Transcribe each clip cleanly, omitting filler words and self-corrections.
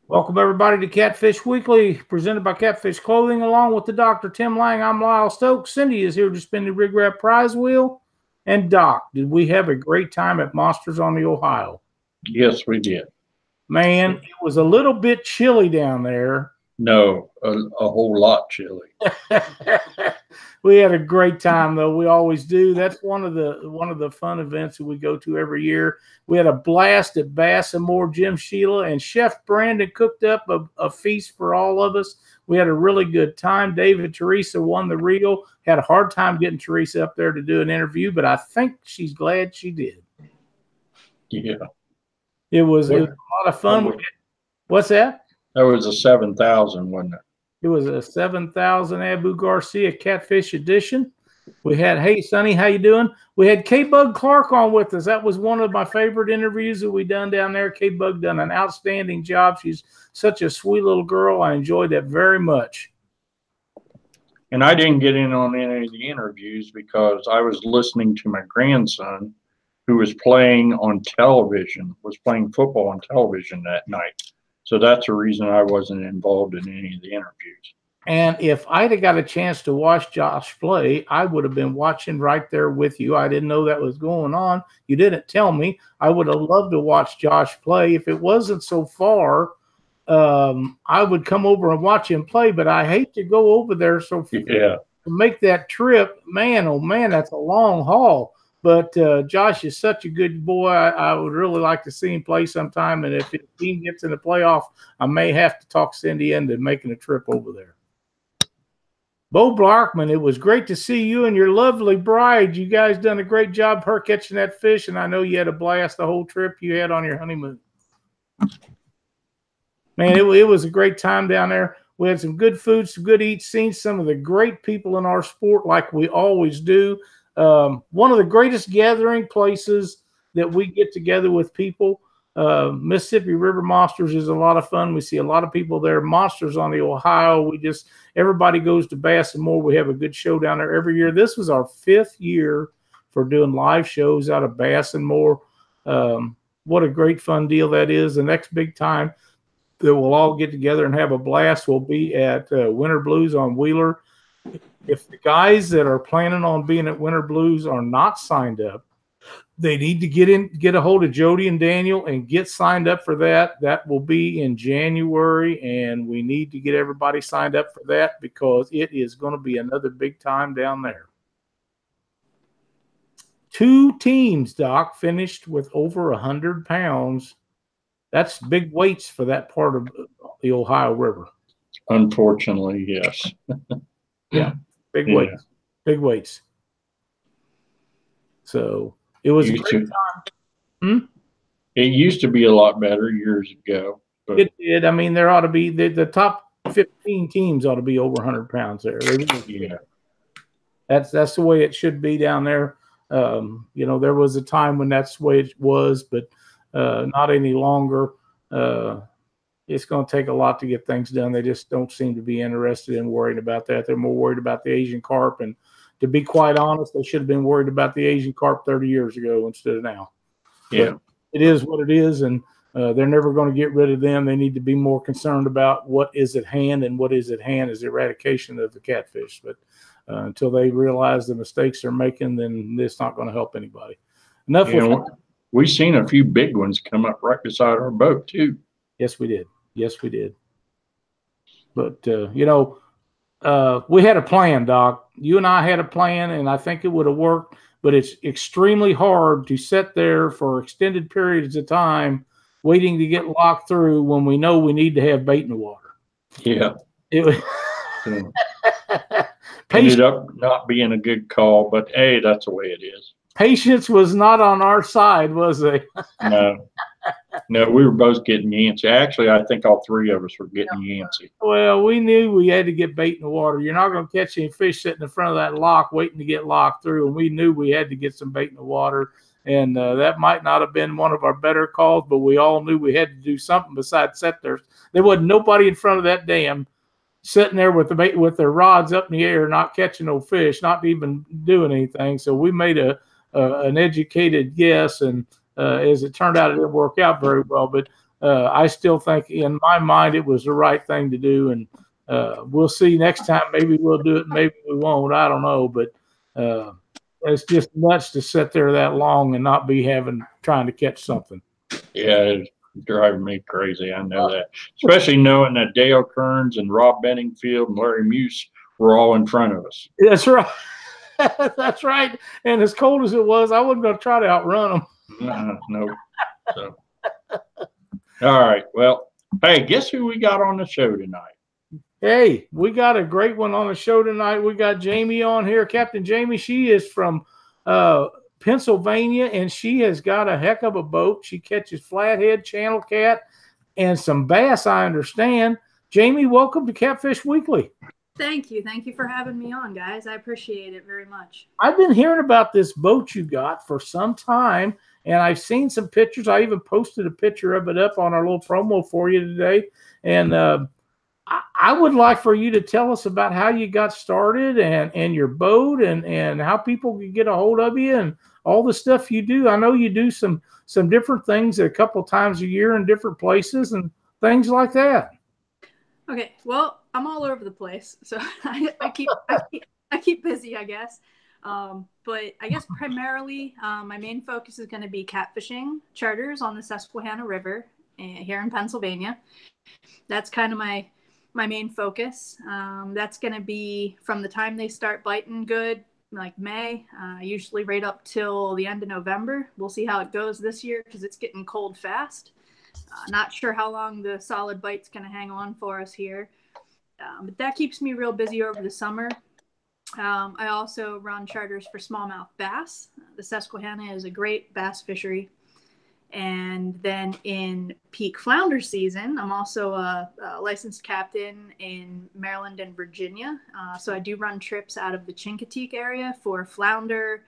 Welcome, everybody, to Catfish Weekly, presented by Catfish Clothing, along with the Dr. Tim Lang. I'm Lyle Stokes. Cindy is here to spin the Rig Wrap prize wheel. And, Doc, did we have a great time at Monsters on the Ohio? Yes, we did. Man, it was a little bit chilly down there. No, a whole lot chilly. We had a great time, though. We always do. That's one of the fun events that we go to every year. We had a blast at Bass and More. Jim Sheila and Chef Brandon cooked up a feast for all of us. We had a really good time. David Teresa won the reel. Had a hard time getting Teresa up there to do an interview, but I think she's glad she did. Yeah. It was a lot of fun. What's that? That was a 7,000, wasn't it? It was a 7,000 Abu Garcia Catfish edition. We had, hey, Sonny, how you doing? We had K-Bug Clark on with us. That was one of my favorite interviews that we done down there. K-Bug done an outstanding job. She's such a sweet little girl. I enjoyed that very much. And I didn't get in on any of the interviews because I was listening to my grandson, who was playing on television, was playing football on television that night. So that's the reason I wasn't involved in any of the interviews. And if I'd have got a chance to watch Josh play, I would have been watching right there with you. I didn't know that was going on. You didn't tell me. I would have loved to watch Josh play. If it wasn't so far, I would come over and watch him play. But I hate to go over there so far to make that trip. Man, oh, man, that's a long haul. But Josh is such a good boy. I would really like to see him play sometime. And if his team gets in the playoff, I may have to talk Cindy into making a trip over there. Bo Blackman, it was great to see you and your lovely bride. You guys done a great job, her catching that fish, and I know you had a blast the whole trip you had on your honeymoon. Man, it was a great time down there. We had some good food, some good eats, seen some of the great people in our sport like we always do. One of the greatest gathering places that we get together with people. Mississippi River Monsters is a lot of fun. We see a lot of people there. Monsters on the Ohio. Everybody goes to Bass and More. We have a good show down there every year. This was our 5th year for doing live shows out of Bass and More. What a great fun deal that is. The next big time that we'll all get together and have a blast will be at Winter Blues on Wheeler. If the guys that are planning on being at Winter Blues are not signed up, they need to get a hold of Jody and Daniel and get signed up for that. That will be in January, and we need to get everybody signed up for that because it is going to be another big time down there. 2 teams, Doc, finished with over 100 pounds. That's big weights for that part of the Ohio River. Unfortunately, yes. Yeah, big weights. Big weights. So it was a great time. It used to be a lot better years ago. But it did. I mean, there ought to be the top 15 teams ought to be over 100 pounds there. Yeah. That's the way it should be down there. There was a time when that's the way it was, but not any longer. It's going to take a lot to get things done. They just don't seem to be interested in worrying about that. They're more worried about the Asian carp. And to be quite honest, they should have been worried about the Asian carp 30 years ago instead of now. Yeah. But it is what it is, and they're never going to get rid of them. They need to be more concerned about what is at hand, and what is at hand is eradication of the catfish. But until they realize the mistakes they're making, then it's not going to help anybody. Enough with that. We've seen a few big ones come up right beside our boat, too. Yes, we did. Yes, we did. But, we had a plan, Doc. You and I had a plan, and I think it would have worked. But it's extremely hard to sit there for extended periods of time waiting to get locked through when we know we need to have bait in the water. Yeah. It ended up not being a good call, but, hey, that's the way it is. Patience was not on our side, was it? No, we were both getting antsy. Actually, I think all 3 of us were getting antsy. Well, we knew we had to get bait in the water. You're not going to catch any fish sitting in front of that lock waiting to get locked through, and we knew we had to get some bait in the water. And that might not have been one of our better calls, but we all knew we had to do something besides sit there. There wasn't nobody in front of that dam sitting there with the bait, with their rods up in the air, not catching no fish, not even doing anything. So we made an educated guess, and as it turned out, it didn't work out very well. But I still think in my mind it was the right thing to do, and we'll see next time. Maybe we'll do it, maybe we won't. I don't know, but uh, it's just nuts to sit there that long and not be trying to catch something. Yeah, it's driving me crazy. I know that, especially knowing that Dale Kearns and Rob Benningfield and Larry Muse were all in front of us. That's right. That's right. And as cold as it was, I wasn't going to try to outrun them. No. So, all right. Well, hey, guess who we got on the show tonight? Hey, we got a great one on the show tonight. We got Jamie on here, Captain Jaime. She is from Pennsylvania, and she has got a heck of a boat. She catches flathead, channel cat, and some bass, I understand. Jamie, welcome to Catfish Weekly. Thank you. Thank you for having me on, guys. I appreciate it very much. I've been hearing about this boat you got for some time, and I've seen some pictures. I even posted a picture of it up on our little promo for you today. And I would like for you to tell us about how you got started and your boat and how people can get a hold of you and all the stuff you do. I know you do some different things a couple times a year in different places and things like that. Okay, well, I'm all over the place, so I keep busy, I guess. But I guess primarily my main focus is going to be catfishing charters on the Susquehanna River here in Pennsylvania. That's kind of my main focus. That's going to be from the time they start biting good, like May, usually right up till the end of November. We'll see how it goes this year because it's getting cold fast. Not sure how long the solid bite's going to hang on for us here. But that keeps me real busy over the summer. I also run charters for smallmouth bass. The Susquehanna is a great bass fishery. And then in peak flounder season, I'm also a licensed captain in Maryland and Virginia. So I do run trips out of the Chincoteague area for flounder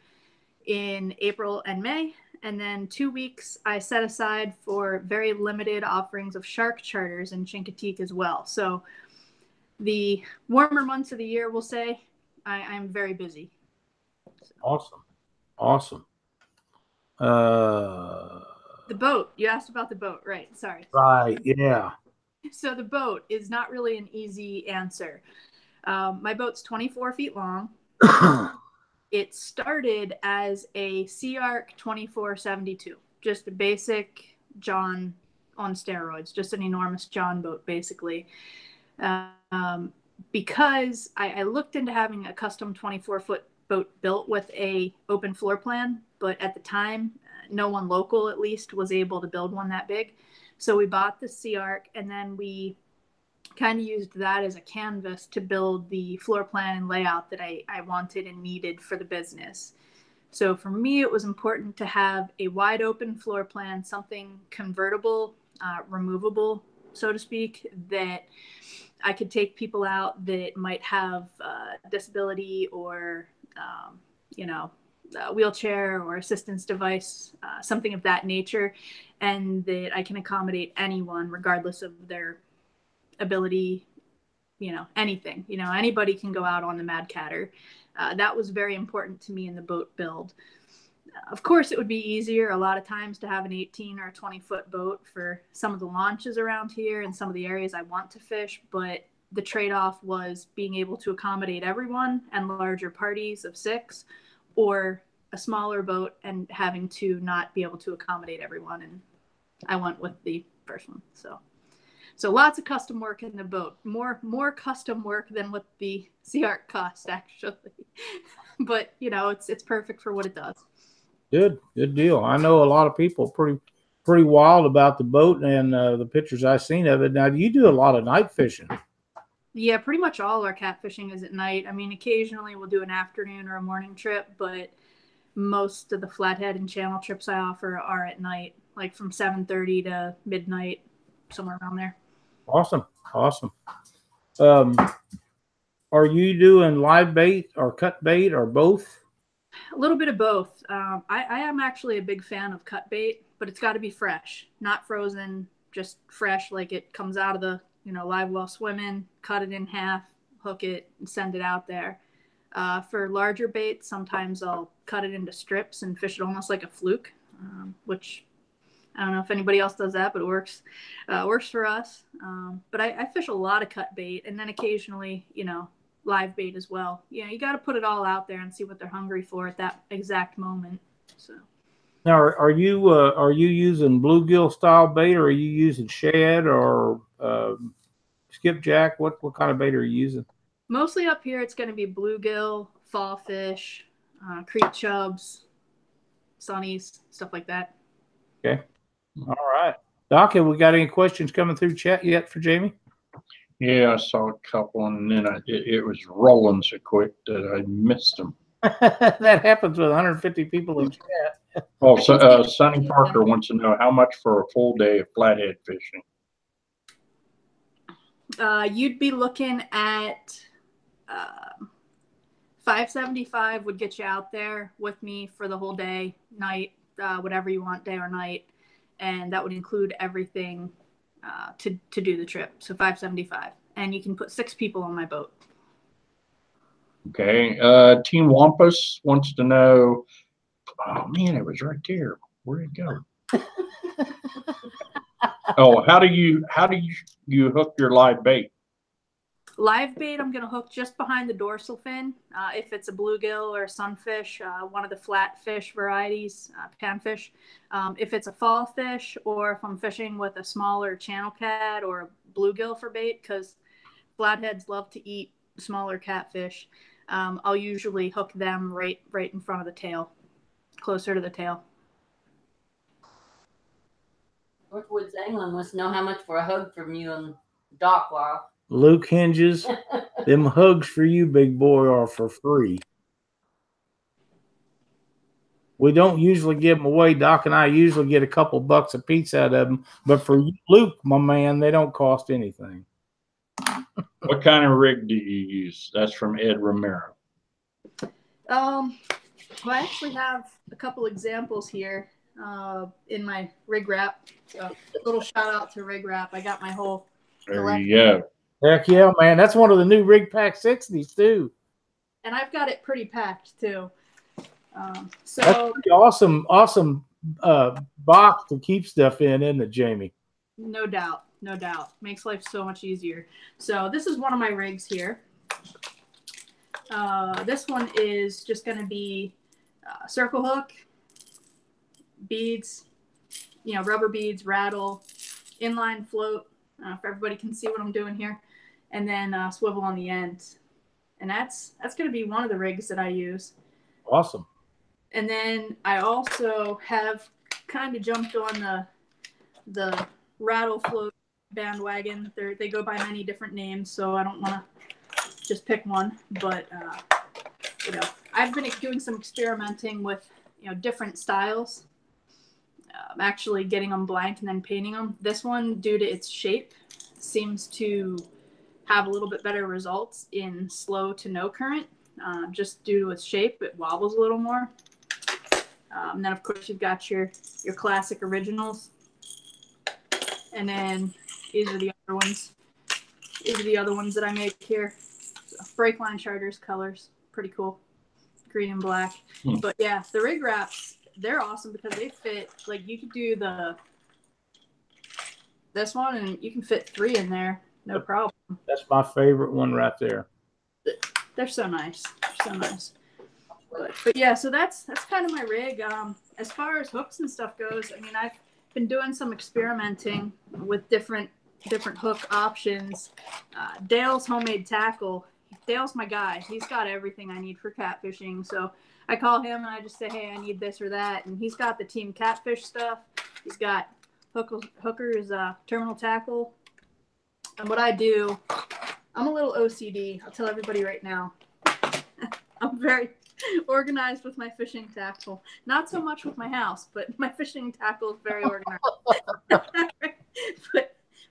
in April and May. And then 2 weeks I set aside for very limited offerings of shark charters in Chincoteague as well. So the warmer months of the year, we'll say, I'm very busy. Awesome. Awesome. The boat. You asked about the boat, right? Sorry. Right. Yeah. So the boat is not really an easy answer. My boat's 24 feet long. It started as a Sea Arc 2472, just a basic John on steroids, just an enormous John boat, basically. Because I looked into having a custom 24-foot boat built with a open floor plan, but at the time, no one local at least was able to build one that big. So we bought the Sea Arc, and then we kind of used that as a canvas to build the floor plan and layout that I wanted and needed for the business. So for me, it was important to have a wide open floor plan, something convertible, removable, so to speak, that I could take people out that might have disability or, a wheelchair or assistance device, something of that nature, and that I can accommodate anyone regardless of their ability, anything. Anybody can go out on the Mad Catter. That was very important to me in the boat build. Of course, it would be easier a lot of times to have an 18 or 20-foot boat for some of the launches around here and some of the areas I want to fish, but the trade-off was being able to accommodate everyone and larger parties of 6, or a smaller boat and having to not be able to accommodate everyone. And I went with the first one. So lots of custom work in the boat, more custom work than what the Sea Arc cost, actually. But, it's perfect for what it does. Good deal. I know a lot of people pretty wild about the boat and the pictures I've seen of it. Now, you do a lot of night fishing. Yeah, pretty much all our catfishing is at night. I mean, occasionally we'll do an afternoon or a morning trip, but most of the flathead and channel trips I offer are at night, like from 7:30 to midnight, somewhere around there. Awesome. Are you doing live bait or cut bait or both? A little bit of both. I am actually a big fan of cut bait, but it's got to be fresh, not frozen, just fresh, like it comes out of the live well swimming, cut it in half, hook it, and send it out there. For larger baits, sometimes I'll cut it into strips and fish it almost like a fluke, which I don't know if anybody else does that, but it works for us. But I fish a lot of cut bait, and then occasionally, live bait as well. You got to put it all out there and see what they're hungry for at that exact moment. So now, are you using bluegill style bait, or are you using shad or skipjack? What kind of bait are you using? mostly up here, it's going to be bluegill, fall fish, creek chubs, sunnies, stuff like that. Okay. All right. Doc, have we got any questions coming through chat yet for Jamie? Yeah, I saw a couple, and then it was rolling so quick that I missed them. That happens with 150 people in chat. Oh, so Sonny Parker wants to know how much for a full day of flathead fishing. You'd be looking at $575 would get you out there with me for the whole day, night, whatever you want, day or night, and that would include everything to do the trip. So $575, and you can put 6 people on my boat. Okay. Team Wampus wants to know. Oh man, it was right there. Where'd it go? Oh, how do you hook your live bait? Live bait, I'm going to hook just behind the dorsal fin. If it's a bluegill or a sunfish, one of the flatfish varieties, panfish. If it's a fall fish, or if I'm fishing with a smaller channel cat or a bluegill for bait, because flatheads love to eat smaller catfish, I'll usually hook them right in front of the tail, closer to the tail. Northwoods Angling wants to know how much for a hug from you and Doc while Luke Hinges, them hugs for you, big boy, are for free. We don't usually give them away. Doc and I usually get a couple bucks a piece out of them. But for you, Luke, my man, they don't cost anything. What kind of rig do you use? That's from Ed Romero. Well, I actually have a couple examples here in my rig wrap. So a little shout out to rig wrap. I got my whole There you go. Heck yeah, man. That's one of the new Rig Pack 60s, too. And I've got it pretty packed, too. So that's awesome box to keep stuff in, isn't it, Jamie? No doubt. Makes life so much easier. So this is one of my rigs here. This one is just going to be circle hook, beads, rubber beads, rattle, inline float, if everybody can see what I'm doing here, and then swivel on the end. And that's going to be one of the rigs that I use. Awesome. And then I also have kind of jumped on the rattle float bandwagon. They go by many different names, so I don't want to just pick one. But I've been doing some experimenting with different styles. Actually getting them blank and then painting them. This one, due to its shape, seems to have a little bit better results in slow to no current. Just due to its shape, it wobbles a little more. And then of course you've got your classic originals. And then these are the other ones. These are the other ones that I make here. So, Breakline Charters colors, pretty cool. Green and black. But yeah, the rig wraps, they're awesome because they fit. Like you could do this one and you can fit 3 in there, no problem. That's my favorite one right there. They're so nice. But yeah, so that's kind of my rig. As far as hooks and stuff goes, I mean, I've been doing some experimenting with different hook options. Dale's homemade tackle. Dale's my guy. He's got everything I need for catfishing. So I call him and I just say, hey, I need this or that. And he's got the Team Catfish stuff. He's got Hooker's terminal tackle. And what I do, I'm a little OCD. I'll tell everybody right now. I'm very organized with my fishing tackle. Not so much with my house, but my fishing tackle is very organized.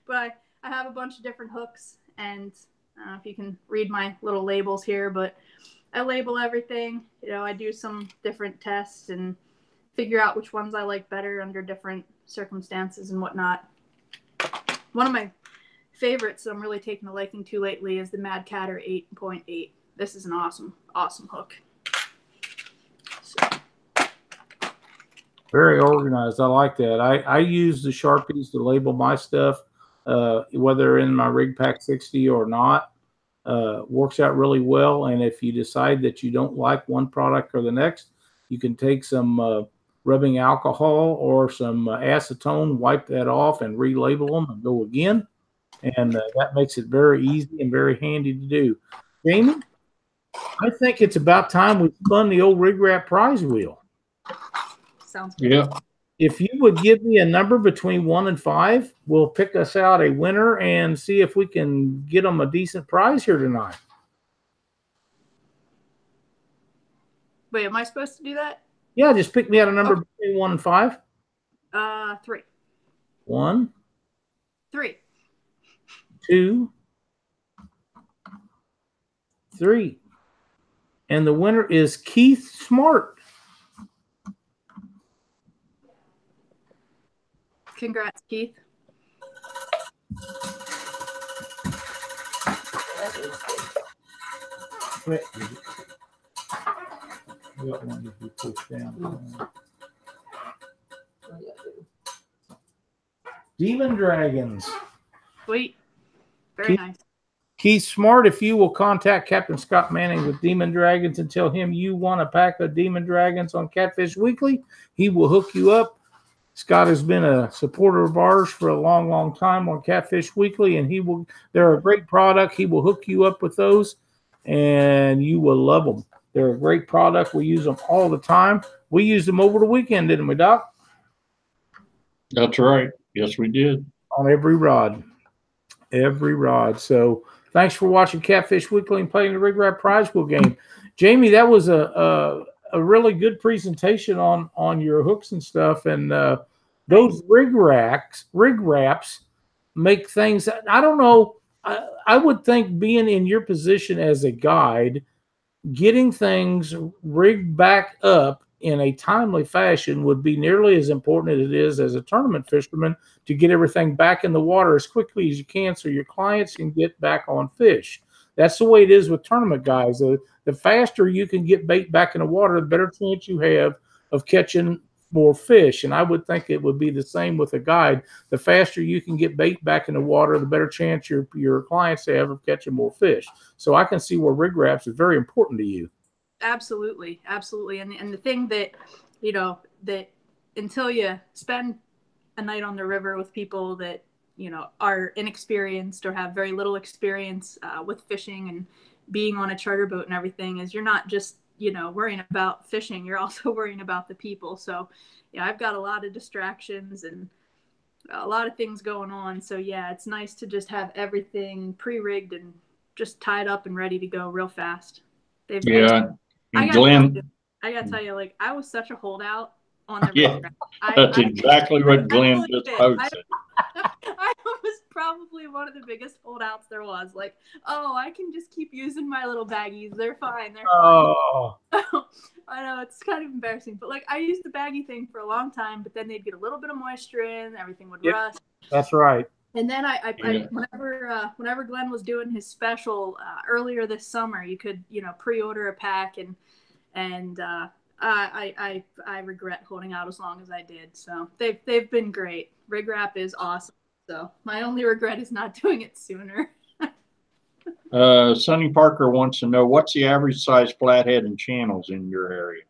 but I have a bunch of different hooks, and I don't know if you can read my little labels here, but I label everything. I do some different tests and figure out which ones I like better under different circumstances and whatnot. One of my favorites that I'm really taking a liking to lately is the Mad Catter 8.8. This is an awesome hook. So. Very organized. I like that. I use the Sharpies to label my stuff, whether in my Rig Pack 60 or not. Works out really well. And if you decide that you don't like one product or the next, you can take some rubbing alcohol or some acetone, wipe that off, and relabel them and go again. And that makes it very easy and very handy to do. Jamie, I think it's about time we spun the old Rig Wrap prize wheel. Sounds good. Yeah. If you would give me a number between 1 and 5, we'll pick us out a winner and see if we can get them a decent prize here tonight. Wait, am I supposed to do that? Yeah, just pick me out a number between 1 and 5. 3. 1, 3. 2, 3. And the winner is Keith Smart. Congrats, Keith. Wait, I got one to be pushed down. Demon Dragons. Sweet. Very nice. Keith Smart, if you will contact Captain Scott Manning with Demon Dragons and tell him you want a pack of Demon Dragons on Catfish Weekly, he will hook you up. Scott has been a supporter of ours for a long, long time on Catfish Weekly, and they're a great product. He will hook you up with those, and you will love them. They're a great product. We use them all the time. We used them over the weekend, didn't we, Doc? That's right. Yes, we did. On every rod. Every rod. So thanks for watching Catfish Weekly and playing the Rig Wrap Prize Pool game. Jamie, that was a really good presentation on your hooks and stuff. And those rig wraps make things, I don't know, I would think being in your position as a guide, getting things rigged back up in a timely fashion would be nearly as important as it is as a tournament fisherman to get everything back in the water as quickly as you can so your clients can get back on fish. That's the way it is with tournament guys. The faster you can get bait back in the water, the better chance you have of catching more fish. And I would think it would be the same with a guide. The faster you can get bait back in the water, the better chance your clients have of catching more fish. So I can see where rig wraps is very important to you. Absolutely. Absolutely. And the thing that, that until you spend a night on the river with people that, are inexperienced or have very little experience with fishing and being on a charter boat and everything, is you're not just, worrying about fishing. You're also worrying about the people. So, I've got a lot of distractions and a lot of things going on. So, yeah, it's nice to just have everything pre-rigged and just tied up and ready to go real fast. I gotta tell you, I was such a holdout on the river. That's exactly what Glenn just posted. I was probably one of the biggest holdouts there was. I can just keep using my little baggies. They're fine. Oh. I know, it's kind of embarrassing, but I used the baggie thing for a long time, but then they'd get a little bit of moisture in, everything would rust. That's right. And then whenever Glenn was doing his special earlier this summer, you could pre-order a pack, and I regret holding out as long as I did. So they've been great. Rig Wrap is awesome. So my only regret is not doing it sooner. Sonny Parker wants to know, what's the average size flathead and channels in your area?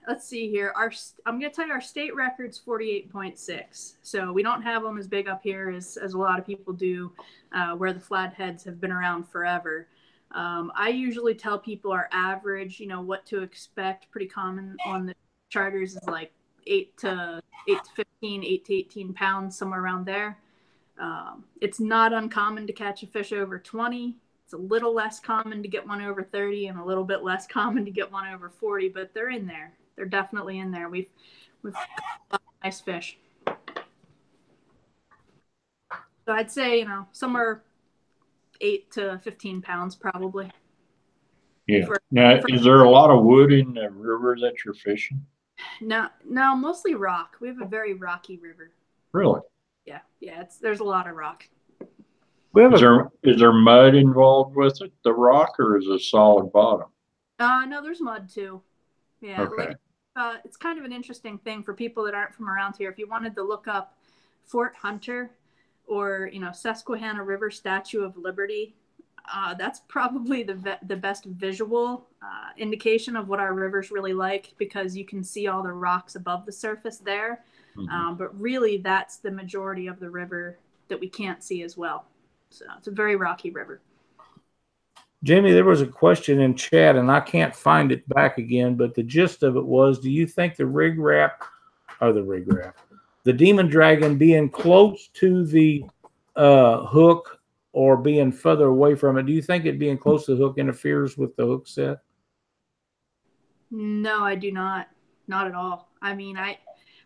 Let's see here. I'm going to tell you our state record's 48.6. So we don't have them as big up here as a lot of people do, where the flatheads have been around forever. I usually tell people our average, what to expect. Pretty common on the charters is 8 to 15, 8 to 18 pounds, somewhere around there. It's not uncommon to catch a fish over 20. It's a little less common to get one over 30 and a little bit less common to get one over 40, but they're in there. They're definitely in there. We've caught a lot of nice fish. So I'd say, somewhere 8 to 15 pounds probably. Yeah. Now, is there a lot of wood in the river that you're fishing? No, mostly rock. We have a very rocky river. Really? Yeah. There's a lot of rock. Is there mud involved with it, the rock, or is it solid bottom? No, there's mud too. Yeah. Okay. It's kind of an interesting thing for people that aren't from around here. If you wanted to look up Fort Hunter or, Susquehanna River Statue of Liberty, that's probably the best visual indication of what our river's really like, because you can see all the rocks above the surface there. But really, that's the majority of the river that we can't see as well. So it's a very rocky river. Jamie, there was a question in chat, and I can't find it back again, but the gist of it was, do you think the demon dragon being close to the hook or being further away from it, do you think it being close to the hook interferes with the hook set? No, I do not. Not at all. I mean,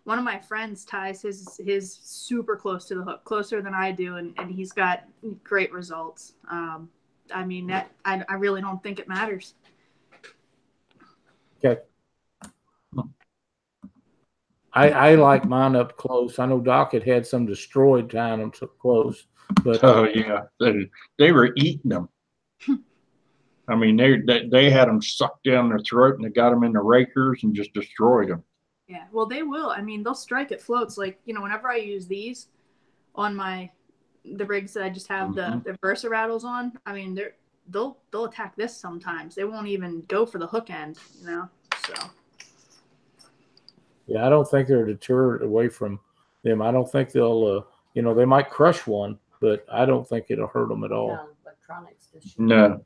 one of my friends ties his super close to the hook, closer than I do, and he's got great results. I mean, I really don't think it matters. Okay. I like mine up close. I know Doc had some destroyed tying them so close, but yeah, they were eating them. I mean, they had them sucked down their throat, and they got them in the rakers and just destroyed them. Yeah, well, they will. I mean, they'll strike at floats. Like, whenever I use these on the rigs that I just have the Versa rattles on, I mean, they'll attack this sometimes. They won't even go for the hook end, so. Yeah, I don't think they're deterred away from them. I don't think they'll, they might crush one, but I don't think it'll hurt them at all. No, electronics. No. Okay.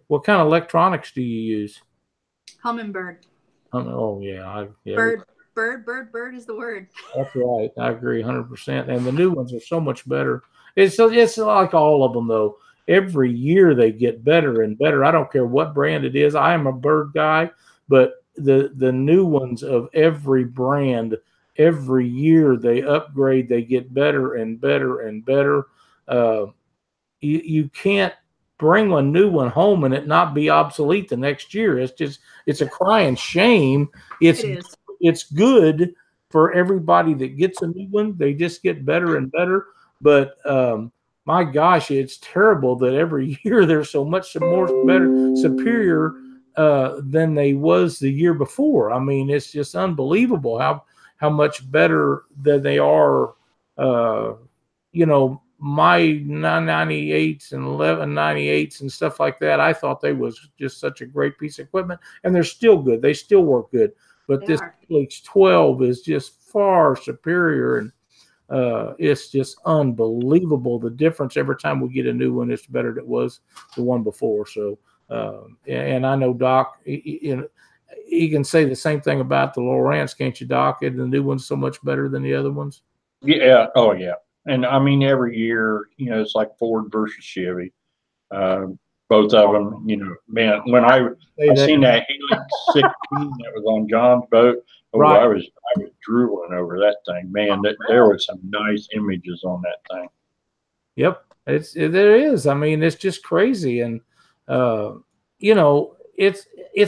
What kind of electronics do you use? Hummingbird. Oh, yeah. Bird is the word. That's right. I agree 100%. And the new ones are so much better. It's like all of them, though. Every year they get better and better. I don't care what brand it is. I am a bird guy, but the new ones of every brand, every year they upgrade. They get better and better and better. You can't bring a new one home and it not be obsolete the next year. It's a crying shame. It's good for everybody that gets a new one. They just get better and better. But my gosh, it's terrible that every year they're so much more superior than they was the year before. I mean, it's just unbelievable how much better that they are. My 998s and 1198s and stuff like that, I thought they was just such a great piece of equipment, and they're still good. They still work good. But this Helix 12 is just far superior, and it's just unbelievable the difference. Every time we get a new one, it's better than it was the one before. So, and I know Doc, he can say the same thing about the Lowrance, can't you, Doc? And the new one's so much better than the other ones. Yeah. Oh, yeah. And I mean, every year, it's like Ford versus Chevy. Both of them, man, when I seen that Helix 16 that was on John's boat, I was drooling over that thing, man. There were some nice images on that thing. Yep, there is. I mean, it's just crazy, and it's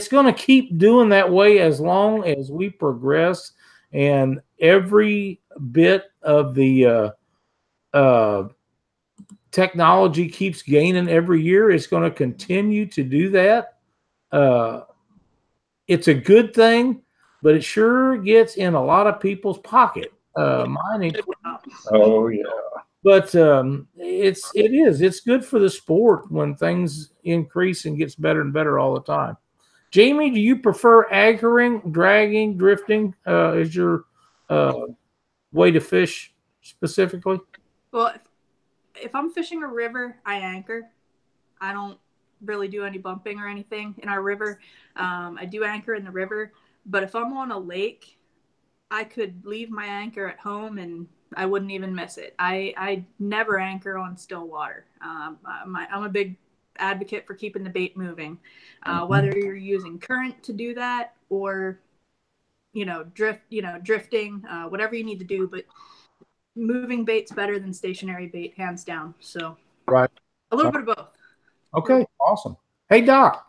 going to keep doing that way as long as we progress, and every bit of the technology keeps gaining every year. It's going to continue to do that. It's a good thing, but it sure gets in a lot of people's pocket. Mine included. Oh yeah. But it's good for the sport when things increase and gets better and better all the time. Jamie, do you prefer anchoring, dragging, drifting as your way to fish specifically? Well, if I'm fishing a river, I anchor. I don't really do any bumping or anything in our river. I do anchor in the river, but if I'm on a lake, I could leave my anchor at home and I wouldn't even miss it. I never anchor on still water. I'm a big advocate for keeping the bait moving, whether you're using current to do that or drifting, whatever you need to do, but moving bait's better than stationary bait, hands down. So right, a little bit of both. Okay, awesome. Hey, Doc.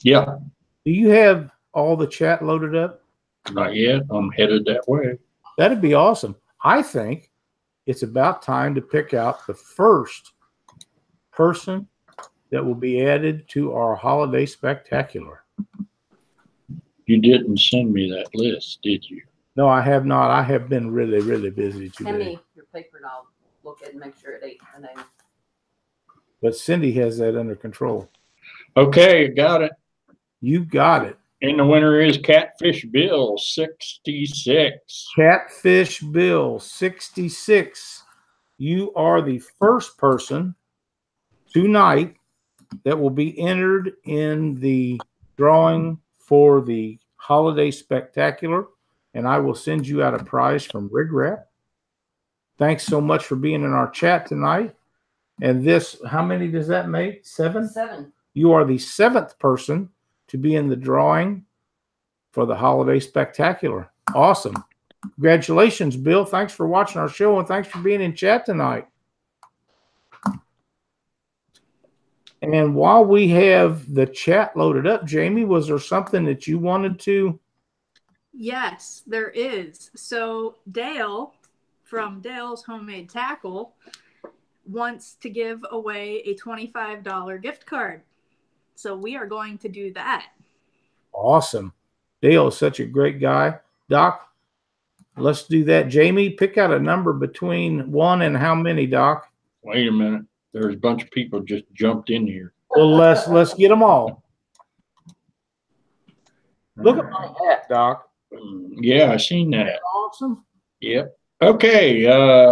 Yeah. Do you have all the chat loaded up? Not yet. I'm headed that way. That'd be awesome. I think it's about time to pick out the first person that will be added to our holiday spectacular. You didn't send me that list, did you? No, I have not. I have been really, really busy Send today. me your paper and I'll look at it and make sure it ain't the name. But Cindy has that under control. Okay, got it. You got it. And the winner is Catfish Bill, 66. Catfish Bill, 66. You are the first person tonight that will be entered in the drawing for the Holiday Spectacular, and I will send you out a prize from Rig Wrap. Thanks so much for being in our chat tonight. And this, how many does that make? 7? 7. You are the 7th person to be in the drawing for the Holiday Spectacular. Awesome. Congratulations, Bill. Thanks for watching our show, and thanks for being in chat tonight. And while we have the chat loaded up, Jamie, was there something that you wanted to? Yes, there is. So Dale from Dale's Homemade Tackle wants to give away a $25 gift card. So we are going to do that. Awesome. Dale is such a great guy. Doc, let's do that. Jamie, pick out a number between 1 and how many, Doc? Wait a minute. There's a bunch of people just jumped in here. Well, let's get them all. Look at my hat, Doc. Yeah, I seen that. Awesome. Yep. Okay,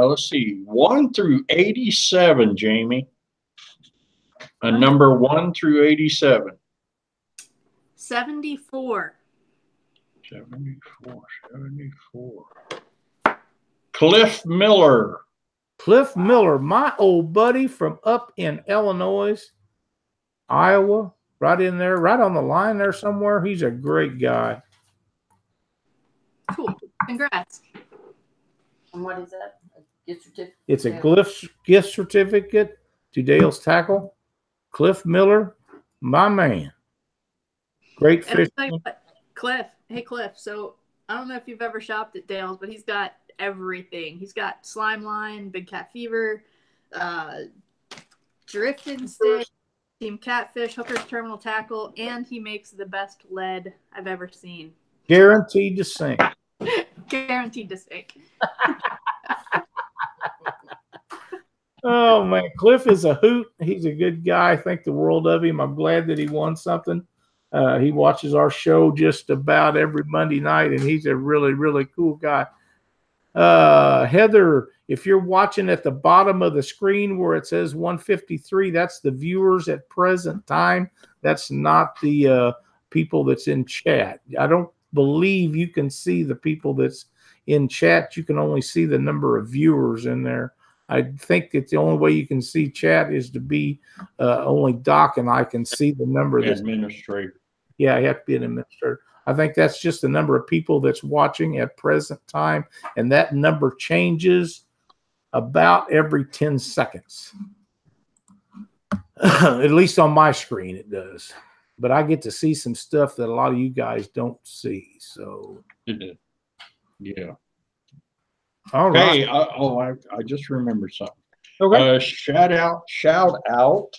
let's see. 1 through 87, Jamie. A number 1 through 87. 74. 74. Cliff Miller. Cliff Miller, my old buddy from up in Illinois, Iowa, right in there, right on the line there somewhere. He's a great guy. Cool. Congrats. And what is that? A gift certificate? It's a gift certificate to Dale's Tackle. Cliff Miller, my man. Great And fish. I'll tell you what, Cliff. Hey, Cliff. So I don't know if you've ever shopped at Dale's, but he's got everything. He's got Slime Line, Big Cat Fever, Drifting Stick, Team Catfish, Hooker's Terminal Tackle, and he makes the best lead I've ever seen. Guaranteed to sink. Guaranteed to sink. Oh, man. Cliff is a hoot. He's a good guy. I think the world of him. I'm glad that he won something. He watches our show just about every Monday night, and he's a really, really cool guy. Heather, if you're watching at the bottom of the screen where it says 153, that's the viewers at present time. That's not the people that's in chat. I don't believe you can see the people that's in chat. You can only see the number of viewers in there. I think that the only way you can see chat is to be only Doc and I can see the number. That's Administrator. Yeah, you have to be an administrator. I think that's just the number of people that's watching at present time, and that number changes about every 10 seconds. At least on my screen it does. But I get to see some stuff that a lot of you guys don't see. So yeah. All right. Hey, I just remembered something. Okay. Shout out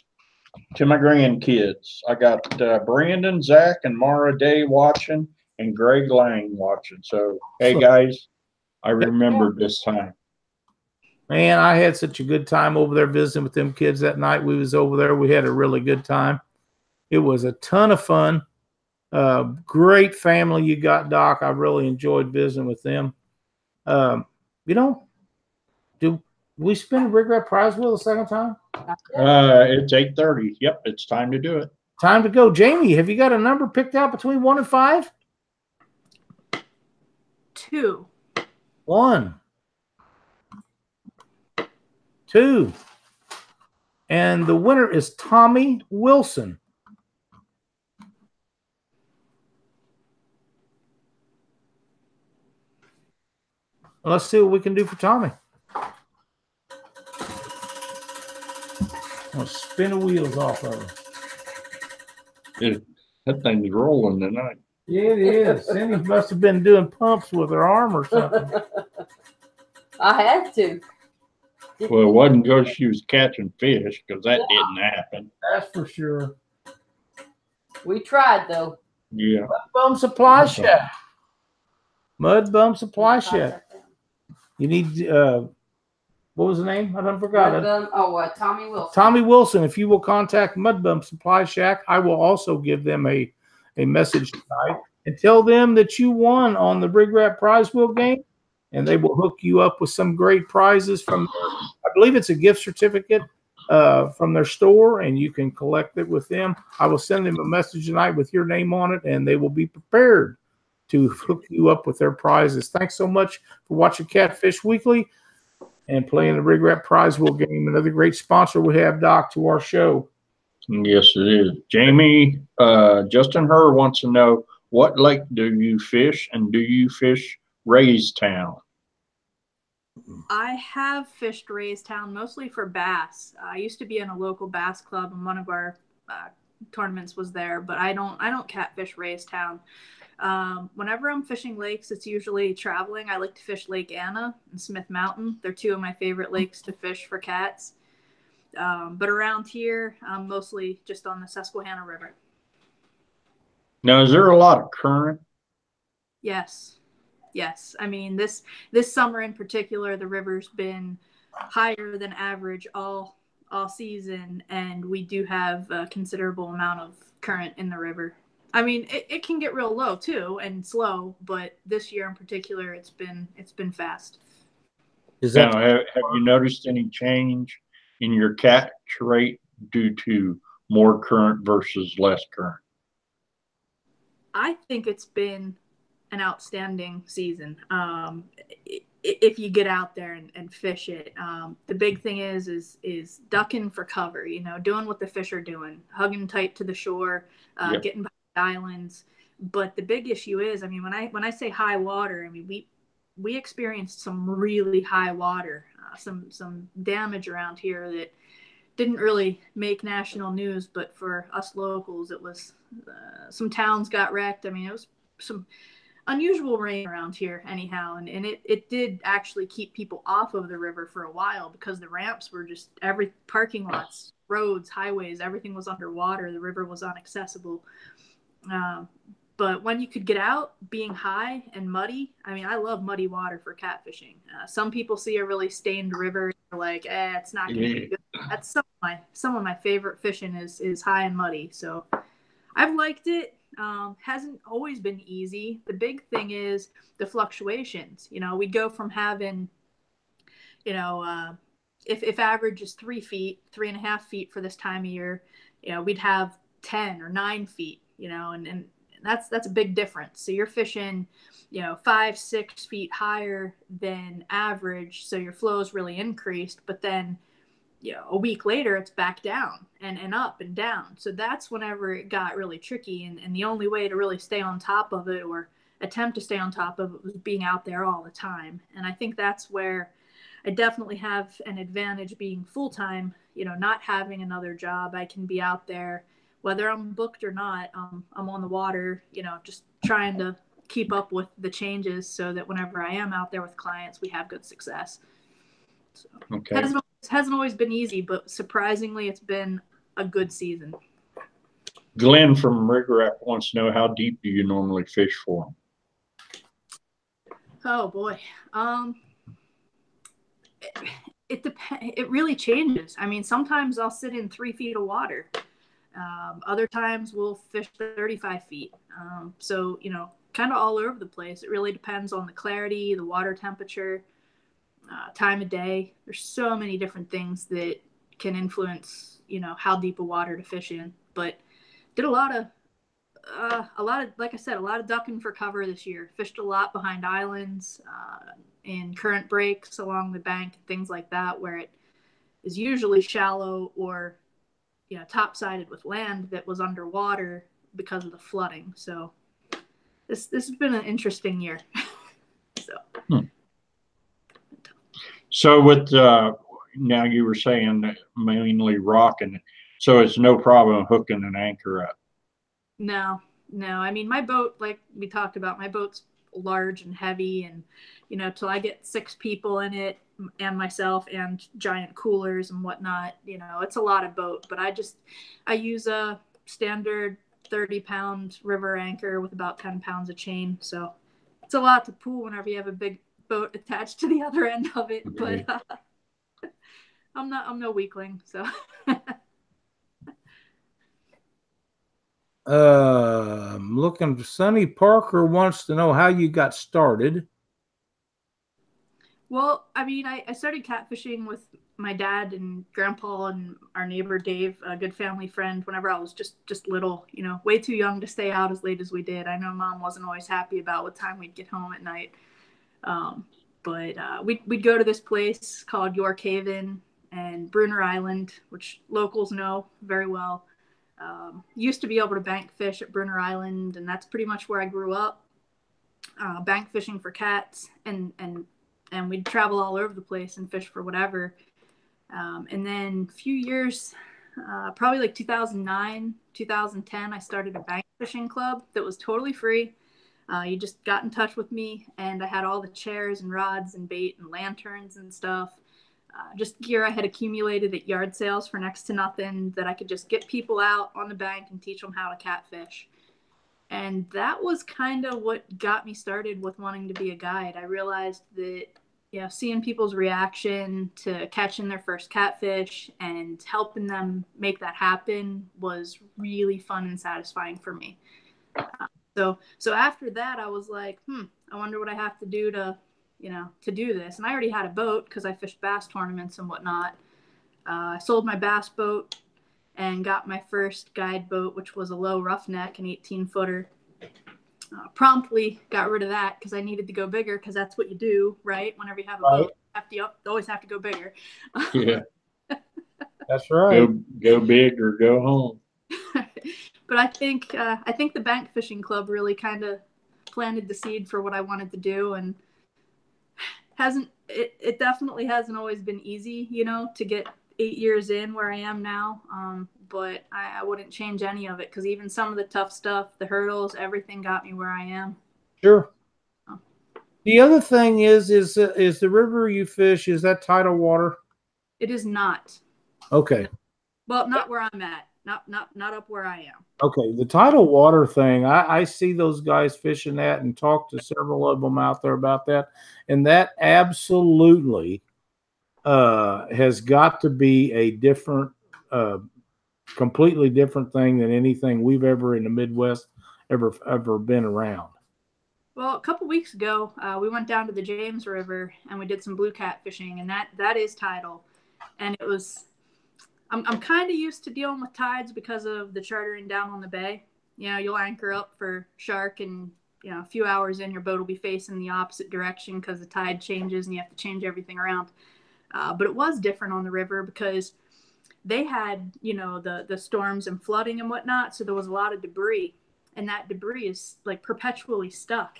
to my grandkids. I got Brandon, Zach, and Mara Day watching, and Greg Lang watching. So, hey, guys, I remembered this time. Man, I had such a good time over there visiting with them kids that night. We was over there. We had a really good time. It was a ton of fun. Great family you got, Doc. I really enjoyed visiting with them. Do we spin a Rig Wrap prize wheel the second time? It's 8:30. Yep, it's time to do it. Time to go. Jamie, have you got a number picked out between 1 and 5? 2. 1. 2. And the winner is Tommy Wilson. Let's see what we can do for Tommy. I'll spin the wheels off of it. That thing's rolling tonight. Yeah, it is. Cindy must have been doing pumps with her arm or something. I had to. Well, it wasn't because she was catching fish, because that didn't happen. That's for sure. We tried, though. Yeah. Bum Supply Shack. Mud Bum Supply Shack. You need, what was the name? I done forgot it. Tommy Wilson. Tommy Wilson. If you will contact Mud Bum Supply Shack, I will also give them a message tonight and tell them that you won on the Brig Rat Prize Wheel game, and they will hook you up with some great prizes from their, I believe it's a gift certificate from their store, and you can collect it with them. I will send them a message tonight with your name on it, and they will be prepared to hook you up with their prizes. Thanks so much for watching Catfish Weekly and playing the Brig Rat Prize Wheel game. Another great sponsor we have, Doc, to our show. Yes, it is. Jamie, Justin Herr wants to know, what lake do you fish, and do you fish Raystown? I have fished Raystown mostly for bass. I used to be in a local bass club, and one of our tournaments was there, but I don't catfish Raystown. Whenever I'm fishing lakes, it's usually traveling. I like to fish Lake Anna and Smith Mountain. They're two of my favorite lakes to fish for cats. But around here, I'm mostly just on the Susquehanna River. Now, is there a lot of current? Yes. I mean, this summer in particular, the river's been higher than average all season, and we do have a considerable amount of current in the river. I mean, it can get real low too and slow, but this year in particular, it's been fast. Now, have you noticed any change in your catch rate due to more current versus less current? I think it's been an outstanding season. If you get out there and fish it, the big thing is ducking for cover, doing what the fish are doing, hugging tight to the shore, getting behind the islands. But the big issue is, I mean, when I say high water, I mean, we experienced some really high water, some damage around here that didn't really make national news, but for us locals, it was some towns got wrecked. I mean, it was some unusual rain around here anyhow, and it did actually keep people off of the river for a while because the ramps were just, every parking lots, roads, highways, everything was underwater. The river was inaccessible. But when you could get out, being high and muddy, I mean, I love muddy water for catfishing. Some people see a really stained river, they're like, it's not going to be good. That's some of my favorite fishing is high and muddy. So I've liked it. Hasn't always been easy. The big thing is the fluctuations. We'd go from having, if average is 3 feet, 3.5 feet for this time of year, we'd have 10 or 9 feet, and that's a big difference. So you're fishing, 5-6 feet higher than average. So your flow is really increased, but then, a week later it's back down and up and down. So that's whenever it got really tricky. And the only way to really stay on top of it or attempt to stay on top of it was being out there all the time. And I think that's where I definitely have an advantage being full-time, not having another job. I can be out there, whether I'm booked or not, I'm on the water, just trying to keep up with the changes so that whenever I am out there with clients, we have good success. So, okay. Hasn't always been easy, but surprisingly, it's been a good season. Glenn from Rigger wants to know, how deep do you normally fish for? Oh boy, it depends. It really changes. I mean, sometimes I'll sit in 3 feet of water. Other times we'll fish 35 feet. So kind of all over the place. It really depends on the clarity, the water temperature, time of day. There's so many different things that can influence, how deep a water to fish in. But did a lot of, like I said, a lot of ducking for cover this year. Fished a lot behind islands, in current breaks along the bank, things like that, where it is usually shallow or, top-sided with land that was underwater because of the flooding. So this has been an interesting year. So with now you were saying that mainly rocking, so it's no problem hooking an anchor up. No. I mean, my boat, like we talked about, my boat's large and heavy, and till I get 6 people in it and myself and giant coolers and whatnot, it's a lot of boat. But I use a standard 30-pound river anchor with about 10 pounds of chain. So it's a lot to pull whenever you have a big boat attached to the other end of it. But I'm no weakling. So looking for Sonny Parker wants to know how you got started. well, I mean, I started catfishing with my dad and grandpa and our neighbor Dave, a good family friend, whenever I was just little, you know, way too young to stay out as late as we did. I know Mom wasn't always happy about what time we'd get home at night. But we'd go to this place called York Haven and Bruner Island, which locals know very well. Used to be able to bank fish at Bruner Island, and that's pretty much where I grew up. Bank fishing for cats, and we'd travel all over the place and fish for whatever. And then a few years, probably like 2009, 2010, I started a bank fishing club that was totally free. You just got in touch with me, and I had all the chairs and rods and bait and lanterns and stuff. Just gear I had accumulated at yard sales for next to nothing that I could just get people out on the bank and teach them how to catfish. And that was kind of what got me started with wanting to be a guide. I realized that, you know, seeing people's reaction to catching their first catfish and helping them make that happen was really fun and satisfying for me. So after that, I was like, I wonder what I have to do to do this. And I already had a boat because I fished bass tournaments and whatnot. I sold my bass boat and got my first guide boat, which was a low roughneck, an 18-footer. Promptly got rid of that because I needed to go bigger, because that's what you do, right? Whenever you have a boat, you always have to go bigger. Yeah. That's right. Go big or go home. But I think the bank fishing club really kind of planted the seed for what I wanted to do, and it definitely hasn't always been easy, you know, to get 8 years in where I am now. But I wouldn't change any of it, because even some of the tough stuff, the hurdles, everything got me where I am. Sure. Oh. The other thing is the river you fish, is that tidal water? It is not. Okay. Well, not where I'm at. Not up where I am. Okay, the tidal water thing, I see those guys fishing that and talk to several of them out there about that, and that absolutely has got to be a different, completely different thing than anything we've ever in the Midwest ever been around. Well, a couple weeks ago, we went down to the James River and we did some blue cat fishing, and that is tidal, and it was. I'm kind of used to dealing with tides because of the chartering down on the bay. You know, you'll anchor up for shark, and you know, a few hours in, your boat will be facing the opposite direction because the tide changes and you have to change everything around. But it was different on the river because they had, you know, the storms and flooding and whatnot. So there was a lot of debris, and that debris is like perpetually stuck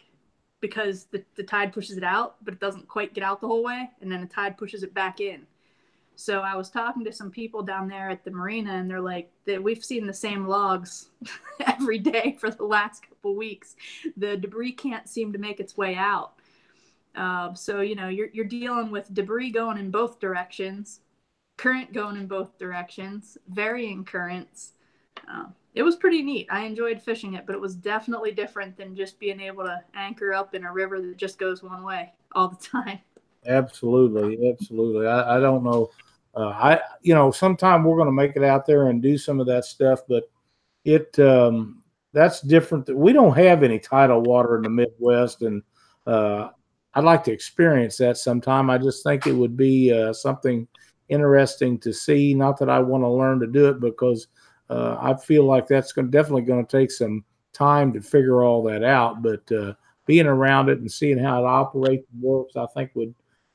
because the tide pushes it out, but it doesn't quite get out the whole way. And then the tide pushes it back in. So I was talking to some people down there at the marina, and they're like, we've seen the same logs every day for the last couple weeks. The debris can't seem to make its way out. So, you know, you're dealing with debris going in both directions, current going in both directions, varying currents. It was pretty neat. I enjoyed fishing it, but it was definitely different than just being able to anchor up in a river that just goes one way all the time. Absolutely. I don't know. Sometime we're going to make it out there and do some of that stuff, but that's different. We don't have any tidal water in the Midwest, and I'd like to experience that sometime. I just think it would be something interesting to see. Not that I want to learn to do it, because I feel like that's definitely going to take some time to figure all that out. But being around it and seeing how it operates and works, I think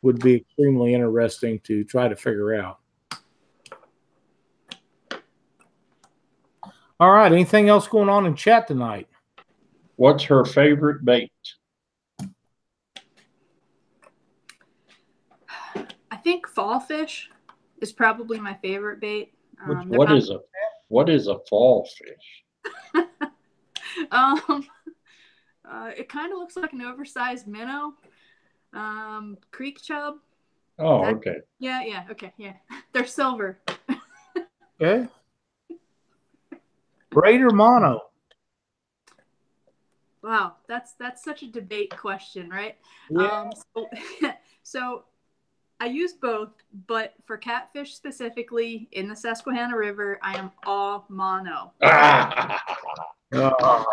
would be extremely interesting to try to figure out. All right. Anything else going on in chat tonight? What's her favorite bait? I think fall fish is probably my favorite bait. What is a fall fish? It kind of looks like an oversized minnow. Creek chub. Oh, okay. Yeah. Okay, yeah. They're silver. Okay. Braid or mono? Wow, that's such a debate question, right? Yeah. So I use both, but for catfish specifically in the Susquehanna River, I am all mono. Oh,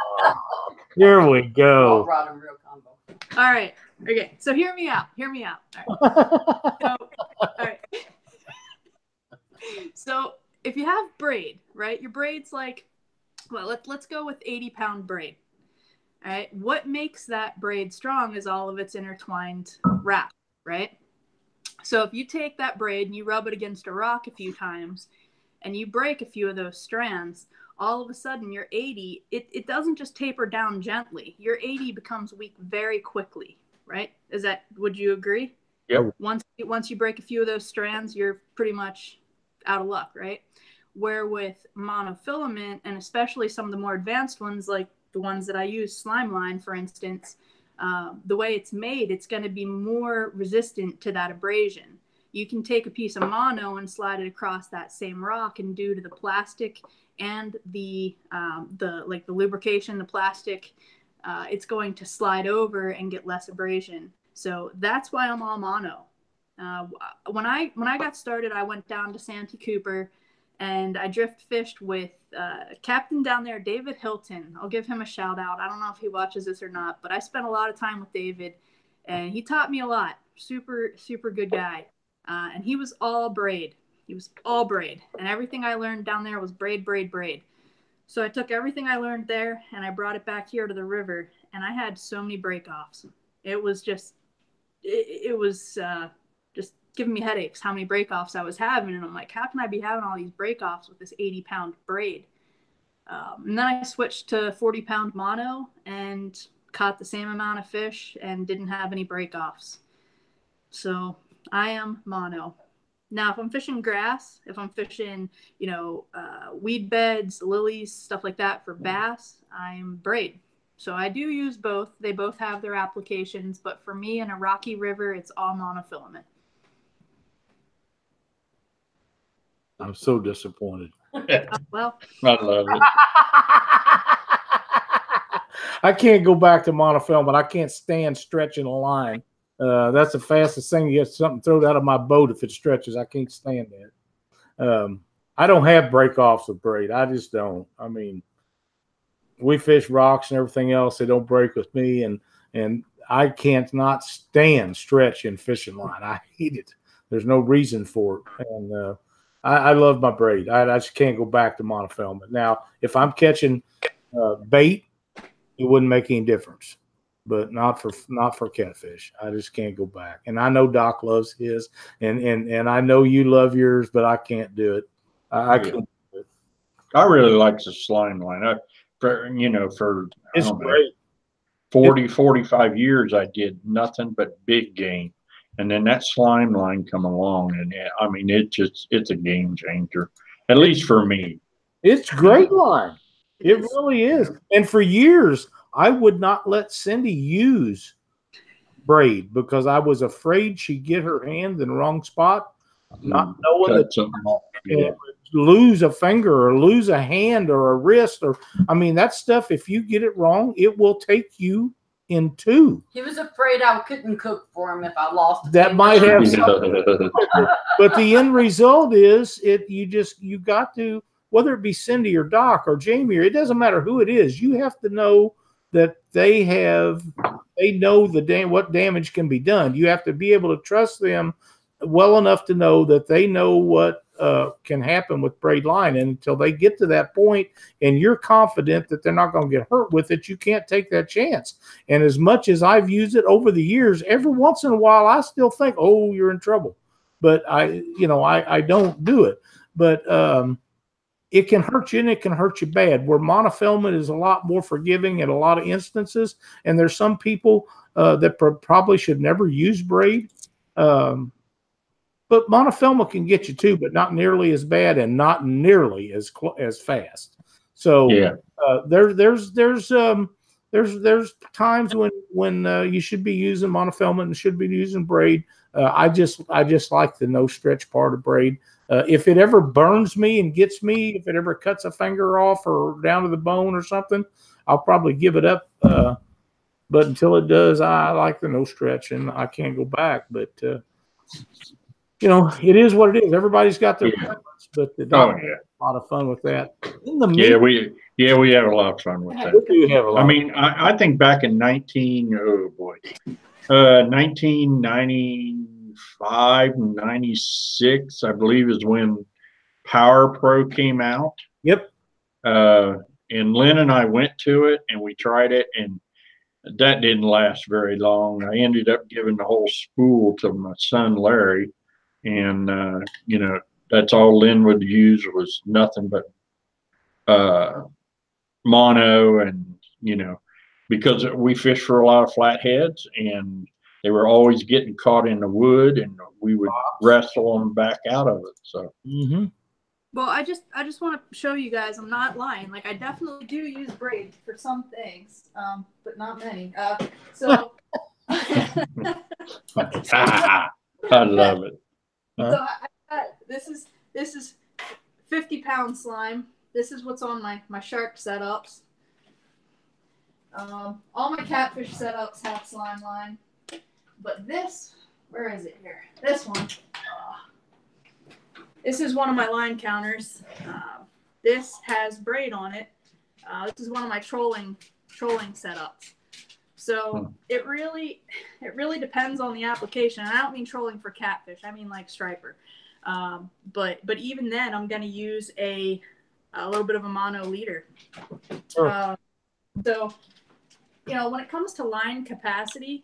here we go. Brought a real combo. All right. Okay. So hear me out. Hear me out. All right. All right. So if you have braid, right? Your braid's like, well, let's go with 80-pound braid. All right. What makes that braid strong is all of its intertwined wrap, right? So if you take that braid and you rub it against a rock a few times and you break a few of those strands, all of a sudden your 80, it doesn't just taper down gently. Your 80 becomes weak very quickly, right? Would you agree? Yep. Once you break a few of those strands, you're pretty much out of luck, right? Where with monofilament, and especially some of the more advanced ones, like the ones that I use, slime line, for instance, the way it's made, it's going to be more resistant to that abrasion. You can take a piece of mono and slide it across that same rock, and due to the plastic and the lubrication, the plastic, it's going to slide over and get less abrasion. So that's why I'm all mono. When I got started, I went down to Santee Cooper and I drift fished with captain down there, David Hilton. I'll give him a shout out. I don't know if he watches this or not, but I spent a lot of time with David and he taught me a lot. Super, super good guy. And he was all braid. He was all braid. And everything I learned down there was braid, braid, braid. So I took everything I learned there and I brought it back here to the river. And I had so many break-offs. It was just, it was just giving me headaches how many break-offs I was having. And I'm like, how can I be having all these break-offs with this 80-pound braid? And then I switched to 40-pound mono and caught the same amount of fish and didn't have any break-offs. So I am mono. Now, if I'm fishing grass, if I'm fishing, weed beds, lilies, stuff like that for bass, I'm braid. So I do use both. They both have their applications, but for me in a rocky river, it's all monofilament. I'm so disappointed. Well, I love it. I can't go back to monofilament. I can't stand stretching a line. That's the fastest thing. You get something thrown out of my boat if it stretches. I can't stand that. I don't have break-offs with braid. I just don't. I mean, we fish rocks and everything else. They don't break with me, and I can't not stand stretch in fishing line. I hate it. There's no reason for it. And I love my braid. I just can't go back to monofilament. Now, if I'm catching bait, it wouldn't make any difference, but not for catfish. I just can't go back. And I know Doc loves his, and I know you love yours, but I can't do it. I can't do it. I really like the slime line. It's great. 45 years, I did nothing but big game. And then that slime line come along, and it's a game changer, at least for me. It's great line. It really is. And for years, I would not let Cindy use braid because I was afraid she'd get her hand in the wrong spot, not knowing that lose a finger or lose a hand or a wrist. That stuff, if you get it wrong, it will take you in two. He was afraid I couldn't cook for him if I lost. That might have something. But the end result is you got to, whether it be Cindy or Doc or Jamie, or it doesn't matter who it is, you have to know that they know what damage can be done. You have to be able to trust them well enough to know that they know what can happen with braid line. And until they get to that point and you're confident that they're not going to get hurt with it, you can't take that chance. And as much as I've used it over the years, every once in a while, I still think, oh, you're in trouble. But I don't do it. But it can hurt you and it can hurt you bad, where monofilament is a lot more forgiving in a lot of instances. And there's some people that probably should never use braid. But monofilament can get you too, but not nearly as bad and not nearly as fast. So there's times when you should be using monofilament and should be using braid. I just like the no stretch part of braid. If it ever burns me and gets me, if it ever cuts a finger off or down to the bone or something, I'll probably give it up. But until it does, I like the no stretch, and I can't go back. But it is what it is. Everybody's got their preference, but the doctor had a lot of fun with that. In the we had a lot of fun with that. We do have a lot. I mean, I think back in 1995, 96, I believe, is when Power Pro came out. Yep. And Lynn and I went to it, and we tried it, and that didn't last very long. I ended up giving the whole spool to my son Larry, and that's all Lynn would use was nothing but mono, and because we fished for a lot of flatheads, and they were always getting caught in the wood, and we would wrestle them back out of it. So. Mm-hmm. Well, I just want to show you guys I'm not lying. Like, I definitely do use braids for some things, but not many. So I love it. So this is 50-pound slime. This is what's on my shark setups. All my catfish setups have slime line, but this, where is it here? This one. This is one of my line counters. This has braid on it. This is one of my trolling setups. So it really depends on the application. And I don't mean trolling for catfish. I mean like striper. But even then, I'm going to use a little bit of a mono leader. So when it comes to line capacity,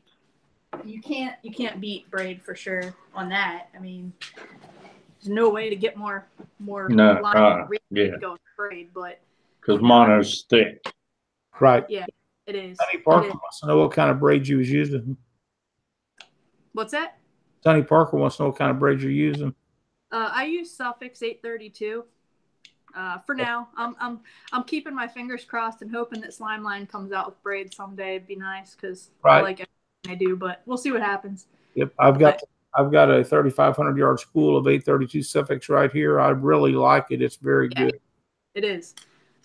you can't beat braid for sure on that. I mean, there's no way to get more line going braid, but because mono's thick. Right. Yeah, it is. Sonny Parker wants to know what kind of braid you was using. What's that? Sonny Parker wants to know what kind of braid you're using. I use Suffix 832. For now, I'm keeping my fingers crossed and hoping that Slime Line comes out with braids someday. It'd be nice because I like everything I do, but we'll see what happens. Yep, I've got a 3,500 yard spool of 832 Suffix right here. I really like it. It's very good. It is,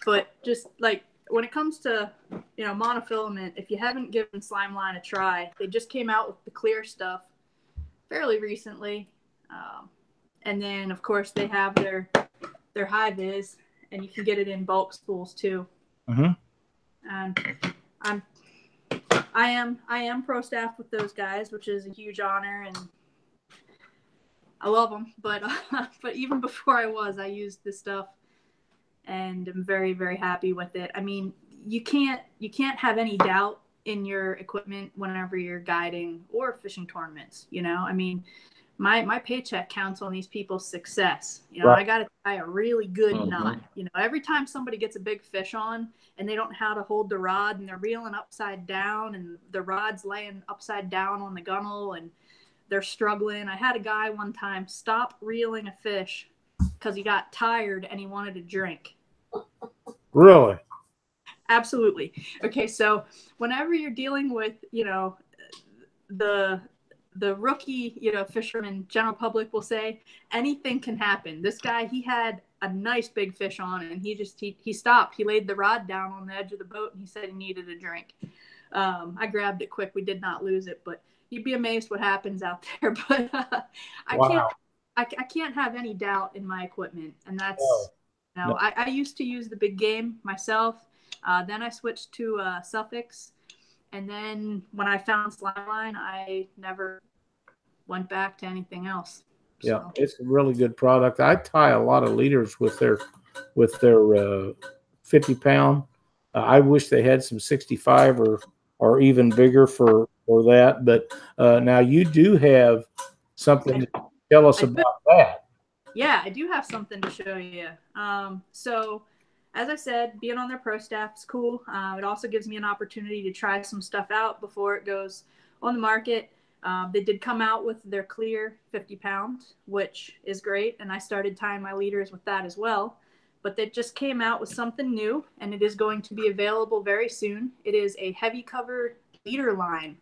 but just like when it comes to monofilament, if you haven't given Slime Line a try, they just came out with the clear stuff fairly recently, and then of course they have their high vis, and you can get it in bulk spools too. Mm-hmm. And I am pro staff with those guys, which is a huge honor, and I love them. But even before I used this stuff, and I'm very, very happy with it. I mean, you can't have any doubt in your equipment whenever you're guiding or fishing tournaments. I mean, my paycheck counts on these people's success. I got to tie a really good knot. Every time somebody gets a big fish on and they don't know how to hold the rod, and they're reeling upside down, and the rod's laying upside down on the gunnel, and they're struggling. I had a guy one time stop reeling a fish because he got tired and he wanted a drink. Really? Absolutely. Okay, so whenever you're dealing with, the rookie, fisherman, general public will say anything can happen. This guy, he had a nice big fish on, and he stopped. He laid the rod down on the edge of the boat, and he said he needed a drink. I grabbed it quick. We did not lose it, but you'd be amazed what happens out there. But I can't have any doubt in my equipment, and that's I used to use the big game myself. Then I switched to Suffix. And then when I found Slime Line, I never went back to anything else. So. Yeah, it's a really good product. I tie a lot of leaders with their 50-pound. I wish they had some 65 or even bigger for that. But now you do have something to tell us about that. Yeah, I do have something to show you. So, as I said, being on their pro staff is cool. It also gives me an opportunity to try some stuff out before it goes on the market. They did come out with their clear 50-pound, which is great, and I started tying my leaders with that as well. But they just came out with something new, and it is going to be available very soon. It is a heavy cover leader line,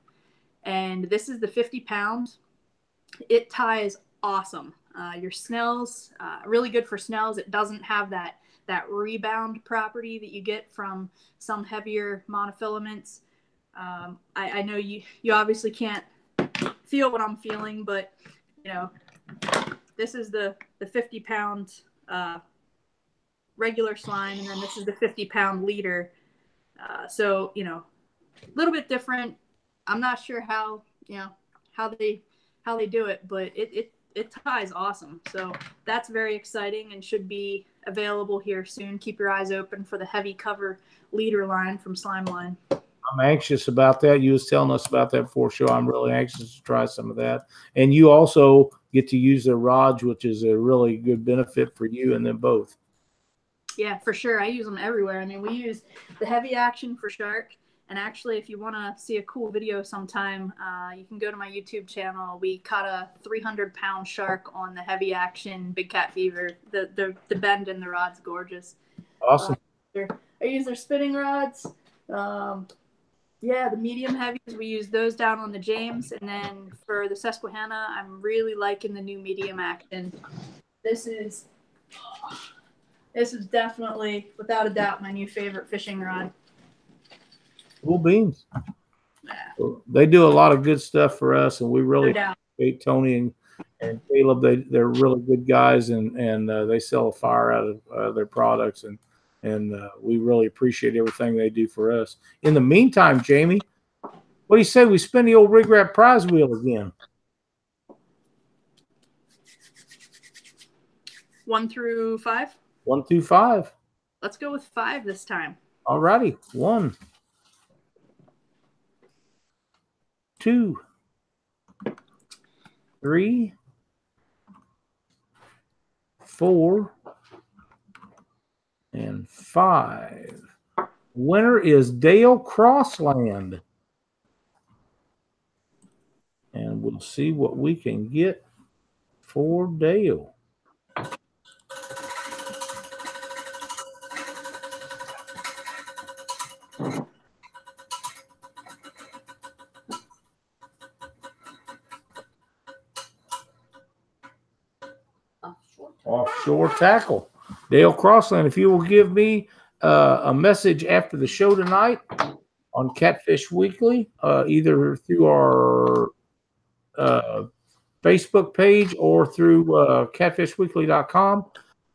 and this is the 50-pound. It ties awesome. Your snells, really good for snells. It doesn't have that rebound property that you get from some heavier monofilaments. I know you obviously can't feel what I'm feeling, but you know, this is the 50-pound regular slime, and then this is the 50-pound leader. So you know, a little bit different. I'm not sure how they do it, but it ties awesome. So that's very exciting and should be available here soon. Keep your eyes open for the heavy cover leader line from Slime Line. I'm anxious about that. You was telling us about that before show. I'm really anxious to try some of that. And you also get to use their rods, which is a really good benefit for you and them both. Yeah, for sure. I use them everywhere. I mean, we use the heavy action for shark. And actually, if you want to see a cool video sometime, you can go to my YouTube channel. We caught a 300-pound shark on the heavy action Big Cat Fever. The bend in the rod's gorgeous. Awesome. I use their spinning rods. Yeah, the medium heavies, we use those down on the James. And then for the Susquehanna, I'm really liking the new medium action. This is definitely, without a doubt, my new favorite fishing rod. Cool beans. They do a lot of good stuff for us, and we really appreciate Tony and Caleb. They're really good guys, and they sell a fire out of their products, and we really appreciate everything they do for us. In the meantime, Jamie, what do you say we spin the old rig wrap prize wheel again? 1 through 5? 1 through 5. Let's go with 5 this time. All righty. 1, 2, 3, 4, and 5. Winner is Dale Crossland. And we'll see what we can get for Dale. Offshore tackle. Dale Crossland, if you will give me a message after the show tonight on Catfish Weekly, either through our Facebook page or through catfishweekly.com,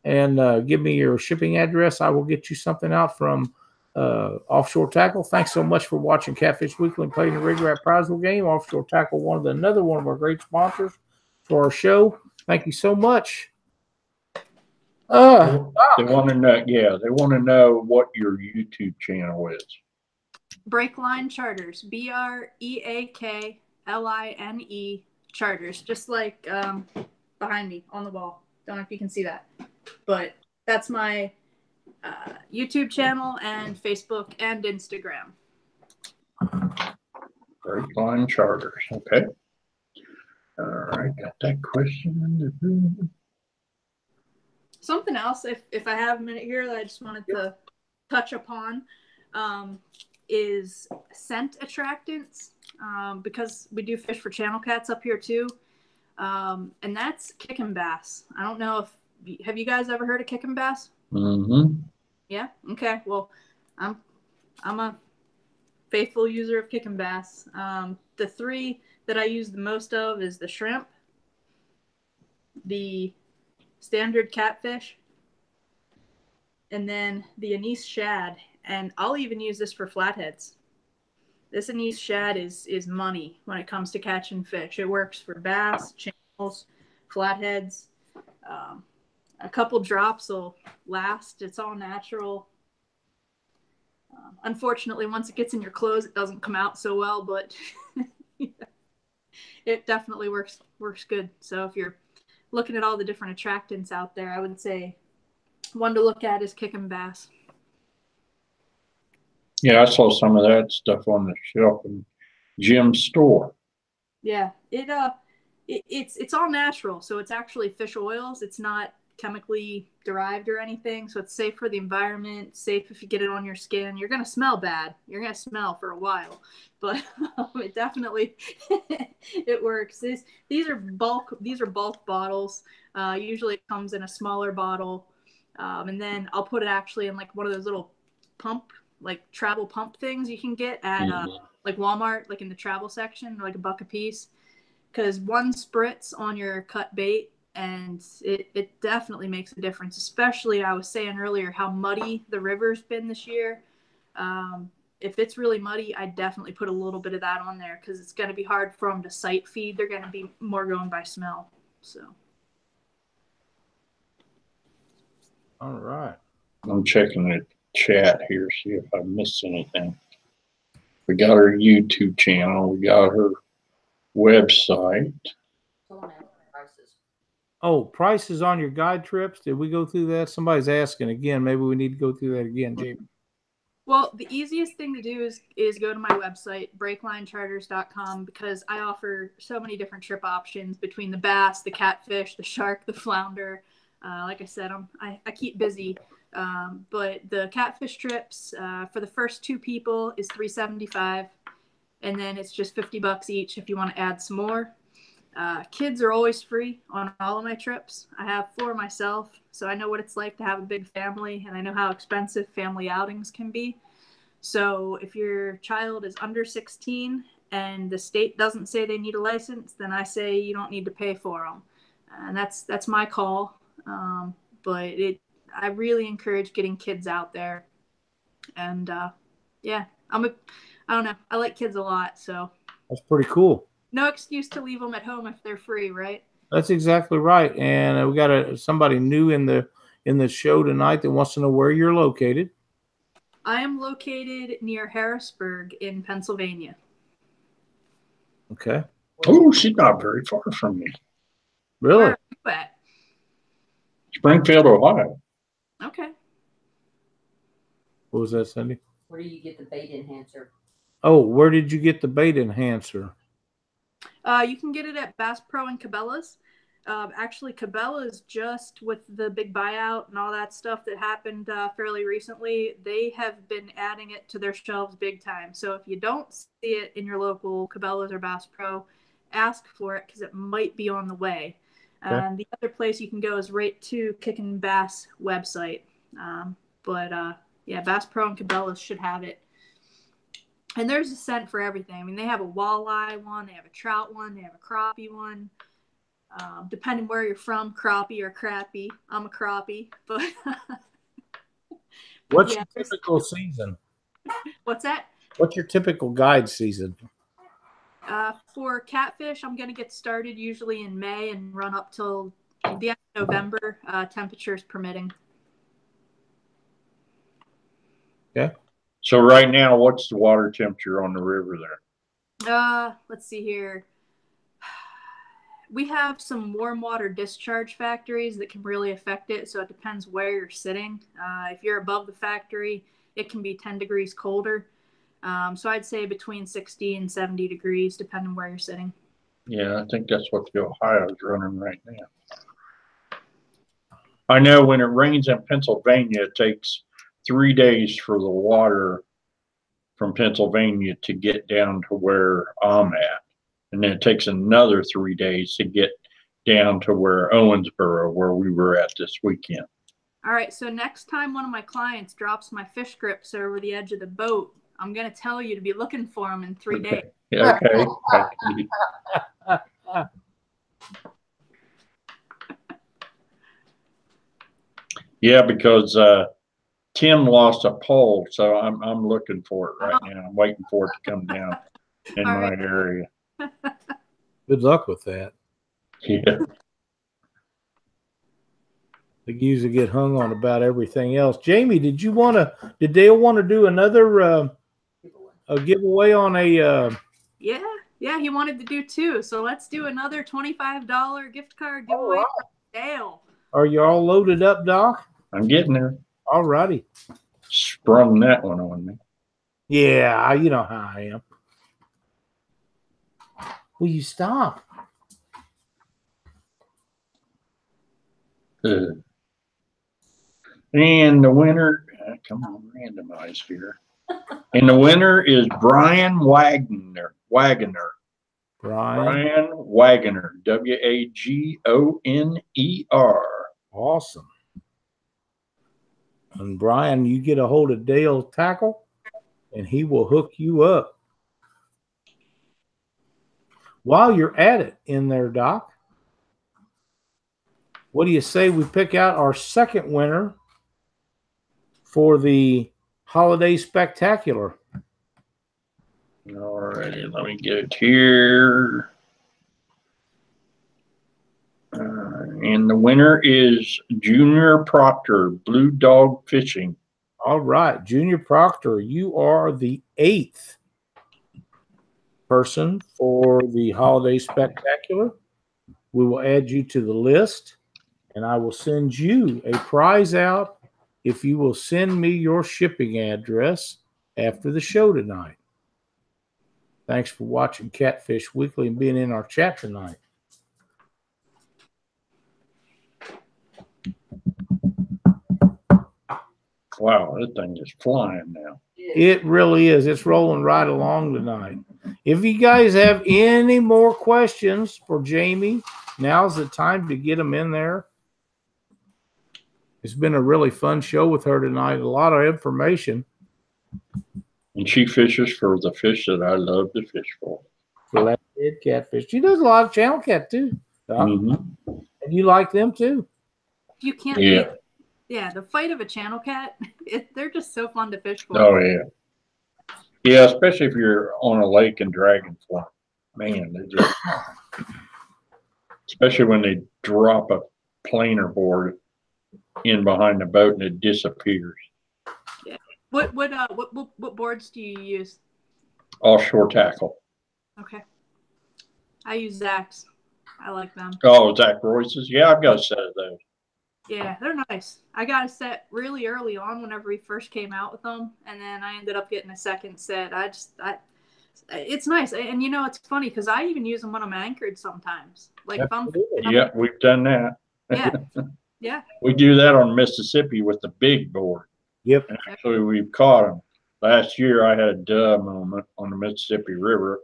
and give me your shipping address, I will get you something out from Offshore Tackle. Thanks so much for watching Catfish Weekly and playing the Rig Wrap Prize Wheel game. Offshore Tackle, another one of our great sponsors for our show. Thank you so much. They want to know. Yeah, they want to know what your YouTube channel is. Breakline Charters. BREAKLINE Charters. Just like behind me on the wall. Don't know if you can see that, but that's my YouTube channel and Facebook and Instagram. Breakline Charters. Okay. All right, got that question. Something else, if I have a minute here, that I just wanted to touch upon is scent attractants, because we do fish for channel cats up here too, and that's kicking bass. I don't know have you guys ever heard of kicking bass? Mm-hmm. Yeah. Okay. Well, I'm a faithful user of kicking bass. The 3 that I use the most of is the shrimp, the standard catfish, and then the anise shad. And I'll even use this for flatheads. This anise shad is money when it comes to catching fish. It works for bass, channels, flatheads. A couple drops will last. It's all natural. Unfortunately, once it gets in your clothes, it doesn't come out so well, but it definitely works good. So if you're looking at all the different attractants out there, I would say one to look at is kicking bass. Yeah, I saw some of that stuff on the shelf in Jim's store. Yeah, it's all natural, so it's actually fish oils. It's not chemically derived or anything, so it's safe for the environment, safe if you get it on your skin. You're gonna smell bad. You're gonna smell for a while, but it definitely it works. These are bulk bottles. Usually it comes in a smaller bottle, and then I'll put it actually in like one of those little travel pump things you can get at like Walmart, like in the travel section, like $1 a piece. Because one spritz on your cut bait, and it definitely makes a difference. Especially, I was saying earlier how muddy the river's been this year. If it's really muddy, I definitely put a little bit of that on there because it's going to be hard for them to sight feed. They're going to be more going by smell. So. All right. I'm checking the chat here, see if I missed anything. We got her YouTube channel. We got her website. Someone asked prices. Oh, prices on your guide trips. Did we go through that? Somebody's asking again. Maybe we need to go through that again, Jamie. Well, the easiest thing to do is go to my website, breaklinecharters.com, because I offer so many different trip options between the bass, the catfish, the shark, the flounder. Like I said, I keep busy. But the catfish trips for the first 2 people is $375, and then it's just $50 each if you want to add some more. Kids are always free on all of my trips. I have 4 myself, so I know what it's like to have a big family, and I know how expensive family outings can be. So if your child is under 16 and the state doesn't say they need a license, then I say you don't need to pay for them. And that's my call. But I really encourage getting kids out there. And yeah, I don't know. I like kids a lot, so. That's pretty cool. No excuse to leave them at home if they're free, right? That's exactly right. And we got somebody new in the show tonight that wants to know where you're located. I am located near Harrisburg in Pennsylvania. Okay. Oh, she's not very far from me. Really? Where are you at? Springfield, Ohio. Okay. What was that, Cindy? Where do you get the bait enhancer? Oh, where did you get the bait enhancer? You can get it at Bass Pro and Cabela's. Actually, Cabela's, just with the big buyout and all that stuff that happened fairly recently, they have been adding it to their shelves big time. So if you don't see it in your local Cabela's or Bass Pro, ask for it because it might be on the way. Okay. And the other place you can go is right to Kickin' Bass website. Yeah, Bass Pro and Cabela's should have it. And there's a scent for everything. I mean, they have a walleye one, they have a trout one, they have a crappie one. Depending where you're from, crappie or crappie. I'm a crappie, but What's yeah, your typical season? What's that? What's your typical guide season? For catfish, I'm going to get started usually in May and run up till the end of November, temperatures permitting. Okay. So right now, what's the water temperature on the river there? Let's see here. We have some warm water discharge factories that can really affect it, so it depends where you're sitting. If you're above the factory, it can be 10 degrees colder. So I'd say between 60 and 70 degrees, depending where you're sitting. Yeah, I think that's what the Ohio is running right now. I know when it rains in Pennsylvania, it takes 3 days for the water from Pennsylvania to get down to where I'm at. And then it takes another 3 days to get down to where Owensboro, where we were at this weekend. All right, so next time one of my clients drops my fish grips over the edge of the boat, I'm going to tell you to be looking for them in 3 days. Okay. Yeah, because Tim lost a pole, so I'm looking for it right now. I'm waiting for it to come down in All my right. area. Good luck with that. Yeah. They usually get hung on about everything else. Jamie, did Dale want to do another a giveaway on a? Yeah, he wanted to do 2. So let's do another $25 gift card giveaway for Dale. Are you all loaded up, Doc? I'm getting there. All righty. Sprung that one on me. Yeah, you know how I am. Will you stop? And the winner, come on, randomize here. And the winner is Brian Wagner. Brian. Brian Wagner. Wagoner. Awesome. And Brian, you get a hold of Dale Tackle, and he will hook you up. While you're at it in there, Doc, what do you say we pick out our second winner for the Holiday Spectacular? All righty, let me get it here. And the winner is Junior Proctor, Blue Dog Fishing. All right, Junior Proctor, you are the 8th person for the Holiday Spectacular. We will add you to the list, and I will send you a prize out if you will send me your shipping address after the show tonight. Thanks for watching Catfish Weekly and being in our chat tonight. Wow, that thing is flying now. It really is. It's rolling right along tonight. If you guys have any more questions for Jamie, now's the time to get them in there. It's been a really fun show with her tonight. A lot of information. And she fishes for the fish that I love to fish for. Flathead catfish. She does a lot of channel cat too. And you like them too? You can't. Yeah. Yeah, the fight of a channel cat, they're just so fun to fish for. Oh, yeah. Yeah, especially if you're on a lake and dragging for them. Man, they just, especially when they drop a planer board in behind the boat and it disappears. Yeah. What boards do you use? Offshore tackle. Okay. I use Zach's. I like them. Oh, Zach Royce's? Yeah, I've got a set of those. Yeah, they're nice. I got a set really early on whenever we first came out with them, and then I ended up getting a second set. It's nice, and you know it's funny because I even use them when I'm anchored sometimes. Like if I'm yeah, we've done that. Yeah, yeah. We do that on Mississippi with the big board. Yep. And actually, we've caught them. Last year, I had a dove moment on the Mississippi River.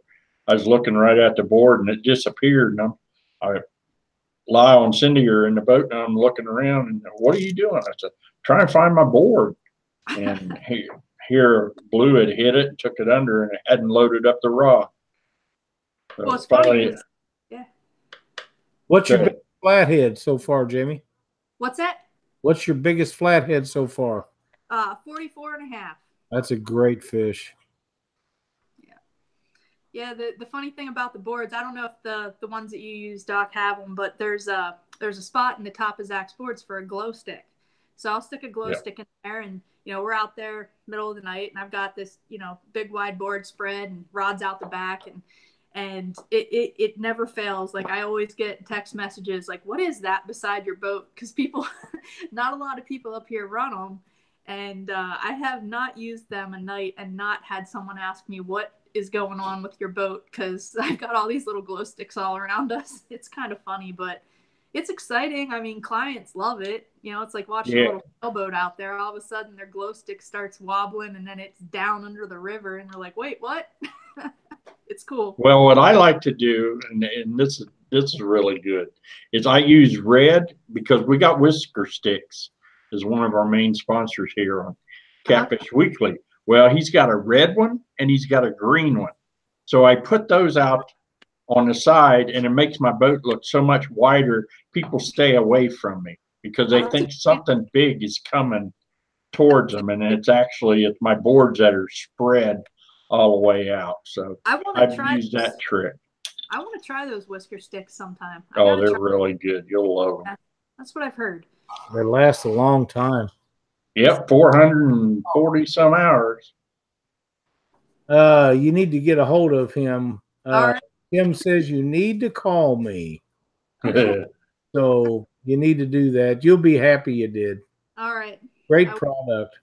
I was looking right at the board, and it disappeared. And I lie on Cindy or in the boat, and I'm looking around, and what are you doing? I said, trying to find my board. And here Blue had hit it and took it under, and it hadn't loaded up the rod. So well, it's funny. Yeah. What's your biggest flathead so far, Jamie? What's that? What's your biggest flathead so far? 44 and a half. That's a great fish. Yeah, the funny thing about the boards, I don't know if the ones that you use, Doc, have them, but there's a spot in the top of Zach's boards for a glow stick. So I'll stick a glow stick in there, and we're out there middle of the night, and I've got this big wide board spread and rods out the back, and it never fails. Like I always get text messages like, "What is that beside your boat?" Because not a lot of people up here run them, and I have not used them a night and not had someone ask me what is going on with your boat, because I've got all these little glow sticks all around us. It's kind of funny, but it's exciting. I mean, clients love it. It's like watching a little sailboat out there. All of a sudden their glow stick starts wobbling, and then it's down under the river, and they're like, wait, what? It's cool. Well, what I like to do, and this is really good, is I use red, because we got Whisker Sticks as one of our main sponsors here on Catfish Weekly. Well, he's got a red one and he's got a green one. So I put those out on the side, and it makes my boat look so much wider. People stay away from me because they think something big is coming towards them. And it's my boards that are spread all the way out. So I've used that trick. I want to try those Whisker Sticks sometime. Oh, they're really good. You'll love them. That's what I've heard. They last a long time. Yep, 440 some hours. You need to get a hold of him. Right. Tim says you need to call me. So you need to do that. You'll be happy you did. All right. Great product.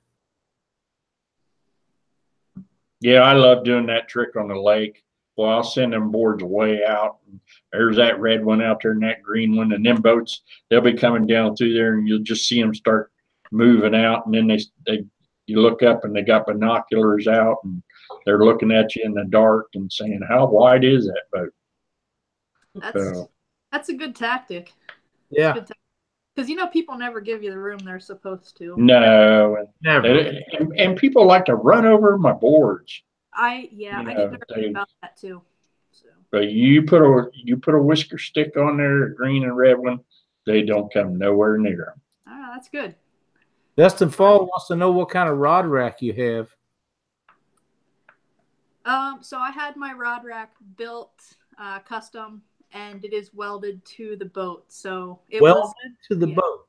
Yeah, I love doing that trick on the lake. Well, I'll send them boards way out. There's that red one out there and that green one. And them boats, they'll be coming down through there, and you'll just see them start moving out, and then they you look up and they got binoculars out and they're looking at you in the dark and saying, "How wide is that boat?" That's a good tactic. Yeah. Because people never give you the room they're supposed to. No, Never. And people like to run over my boards. I get nervous about that too. So. But you put a whisker stick on there, a green and red one, they don't come nowhere near them. Ah, that's good. Dustin Fall wants to know what kind of rod rack you have. So I had my rod rack built custom, and it is welded to the boat. So welded to the boat.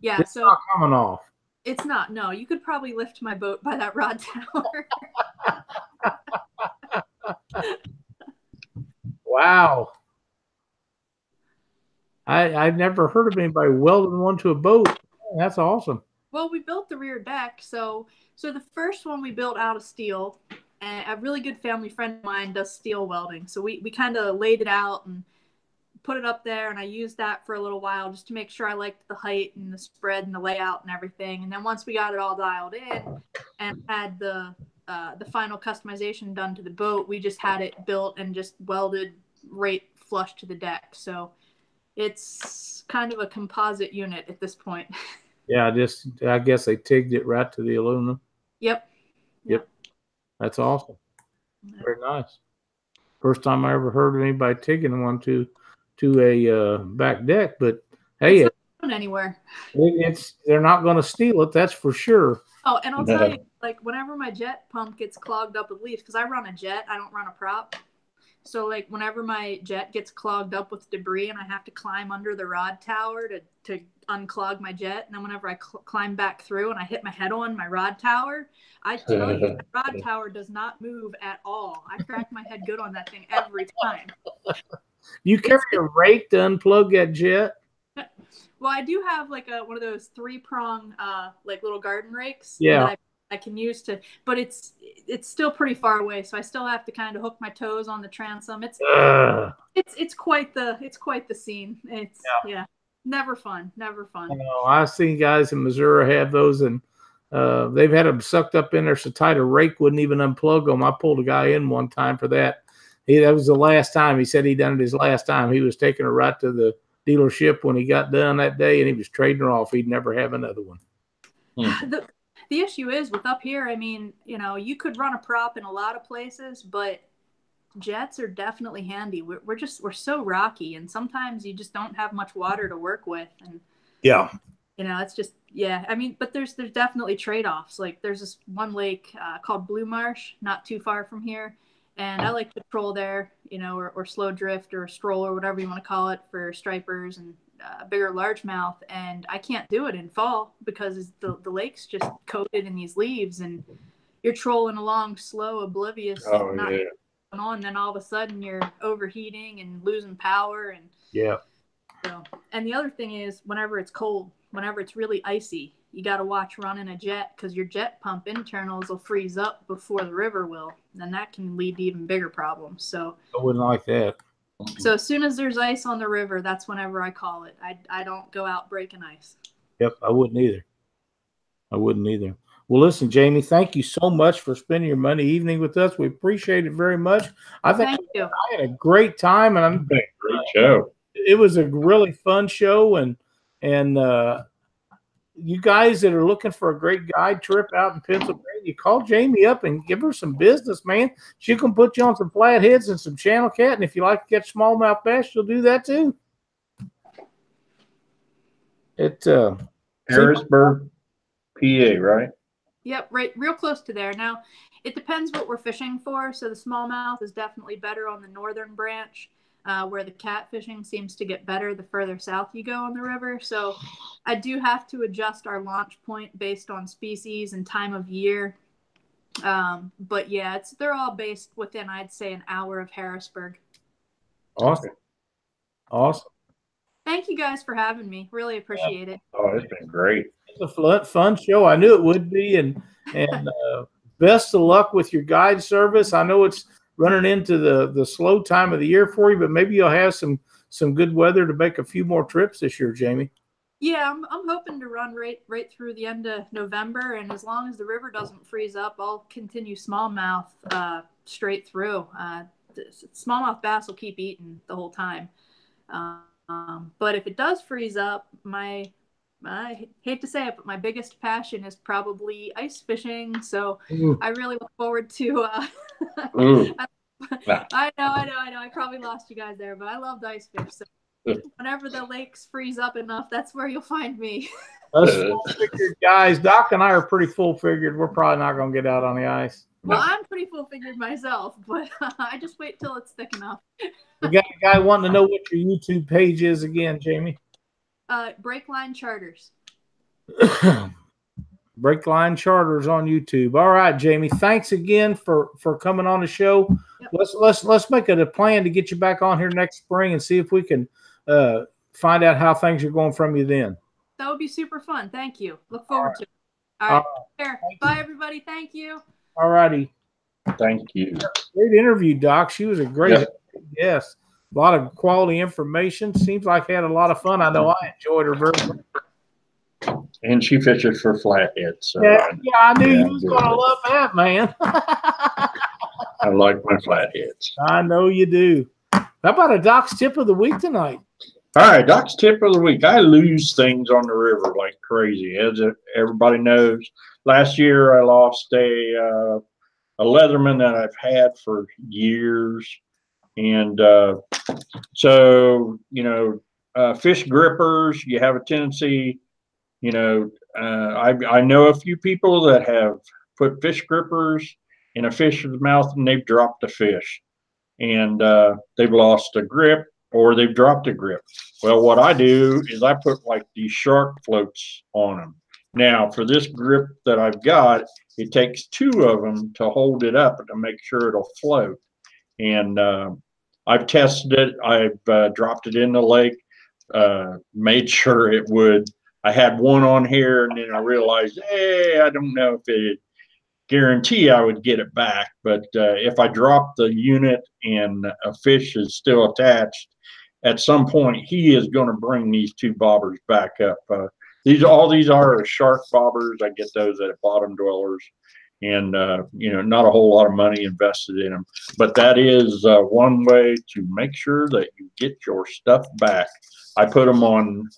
Yeah, it's not coming off. It's not. No, you could probably lift my boat by that rod tower. Wow. I've never heard of anybody welding one to a boat. That's awesome. Well, we built the rear deck. So the first one we built out of steel, and a really good family friend of mine does steel welding. So we kind of laid it out and put it up there, and I used that for a little while just to make sure I liked the height and the spread and the layout and everything. And then once we got it all dialed in and had the final customization done to the boat, we just had it built and just welded right flush to the deck. So it's kind of a composite unit at this point. Yeah, I guess they tigged it right to the aluminum. Yep. That's awesome. Very nice. First time I ever heard of anybody tigging one to a back deck, but hey, it's not going anywhere. They're not going to steal it, that's for sure. Oh, and I'll tell you, like whenever my jet pump gets clogged up with leaves, because I run a jet, I don't run a prop. So like whenever my jet gets clogged up with debris and I have to climb under the rod tower to unclog my jet, and then whenever I climb back through and I hit my head on my rod tower, I tell you, the rod tower does not move at all. I crack my head good on that thing every time. You carry a rake to unplug that jet? Well, I do have like one of those 3-prong like little garden rakes. Yeah. That I can use to, but it's still pretty far away, so I still have to kind of hook my toes on the transom. It's quite the scene. It's never fun. I've seen guys in Missouri have those, and they've had them sucked up in there so tight a rake wouldn't even unplug them. I pulled a guy in one time for that. That was the last time. He said he done it his last time. He was taking her right to the dealership when he got done that day, and he was trading her off. He'd never have another one. The issue is with up here, I mean, you could run a prop in a lot of places, but jets are definitely handy. We're so rocky, and sometimes you just don't have much water to work with. And it's just, I mean, but there's definitely trade-offs. Like there's this one lake called Blue Marsh, not too far from here. And I like to troll there, or slow drift or stroll or whatever you want to call it for stripers and bigger largemouth, and I can't do it in fall because the lake's just coated in these leaves, and you're trolling along slow, oblivious, not going on. Then all of a sudden you're overheating and losing power, and So, and the other thing is, whenever it's cold, whenever it's really icy, you got to watch running a jet, because your jet pump internals will freeze up before the river will, and that can lead to even bigger problems. So I wouldn't like that. So as soon as there's ice on the river, that's whenever I call it. I don't go out breaking ice. Yep, I wouldn't either. Well, listen, Jamie, thank you so much for spending your Monday evening with us. We appreciate it very much. I think I had a great time, and great show. It was a really fun show, and you guys that are looking for a great guide trip out in Pennsylvania, call Jamie up and give her some business, man. She can put you on some flatheads and some channel cat, and if you like to catch smallmouth bass, she'll do that too. Harrisburg, PA, right? Yep, right, real close to there. Now, it depends what we're fishing for. So the smallmouth is definitely better on the northern branch, where the catfishing seems to get better the further south you go on the river. So I do have to adjust our launch point based on species and time of year. But yeah, they're all based within, I'd say, an hour of Harrisburg. Awesome. Thank you guys for having me. Really appreciate it. Oh, it's been great. It's a fun show. I knew it would be, and best of luck with your guide service. I know it's running into the slow time of the year for you, but maybe you'll have some good weather to make a few more trips this year, Jamie. Yeah, I'm hoping to run right through the end of November, and as long as the river doesn't freeze up, I'll continue smallmouth straight through. Smallmouth bass will keep eating the whole time. But if it does freeze up, I hate to say it, but my biggest passion is probably ice fishing. So I really look forward to. I know. I probably lost you guys there, but I love ice fish. So whenever the lakes freeze up enough, that's where you'll find me. Us full-figured guys, Doc and I are pretty full-figured. We're probably not going to get out on the ice. Well, I'm pretty full-figured myself, but I just wait till it's thick enough. We got a guy wanting to know what your YouTube page is again, Jamie. Breakline Charters. Breakline Charters on YouTube. All right, Jamie. Thanks again for coming on the show. Yep. Let's make it a plan to get you back on here next spring and see if we can find out how things are going from you then. That would be super fun. Thank you. Look forward to it. All right. Bye, everybody. Thank you. All righty. Thank you. Great interview, Doc. She was a great guest. A lot of quality information. Seems like he had a lot of fun. I know I enjoyed her very much. And she fishes for flathead. So yeah, I knew you was going to love that, man. I like my flatheads. I know you do. How about a Doc's tip of the week tonight? All right, Doc's tip of the week. I lose things on the river like crazy. As everybody knows, last year I lost a Leatherman that I've had for years. And so, fish grippers, you have a tendency, I know a few people that have put fish grippers in a fish's mouth and they've dropped a fish. And they've lost a grip or they've dropped a grip. Well, what I do is I put like these shark floats on them. Now, for this grip that I've got, it takes 2 of them to hold it up and to make sure it'll float. And I've tested it. I've dropped it in the lake, made sure it would. I had one on here, and then I realized, hey, I don't know if it guarantee I would get it back. But if I drop the unit and a fish is still attached, at some point he is going to bring these 2 bobbers back up. All these are shark bobbers. I get those at Bottom Dwellers, and not a whole lot of money invested in them. But that is one way to make sure that you get your stuff back. I put them on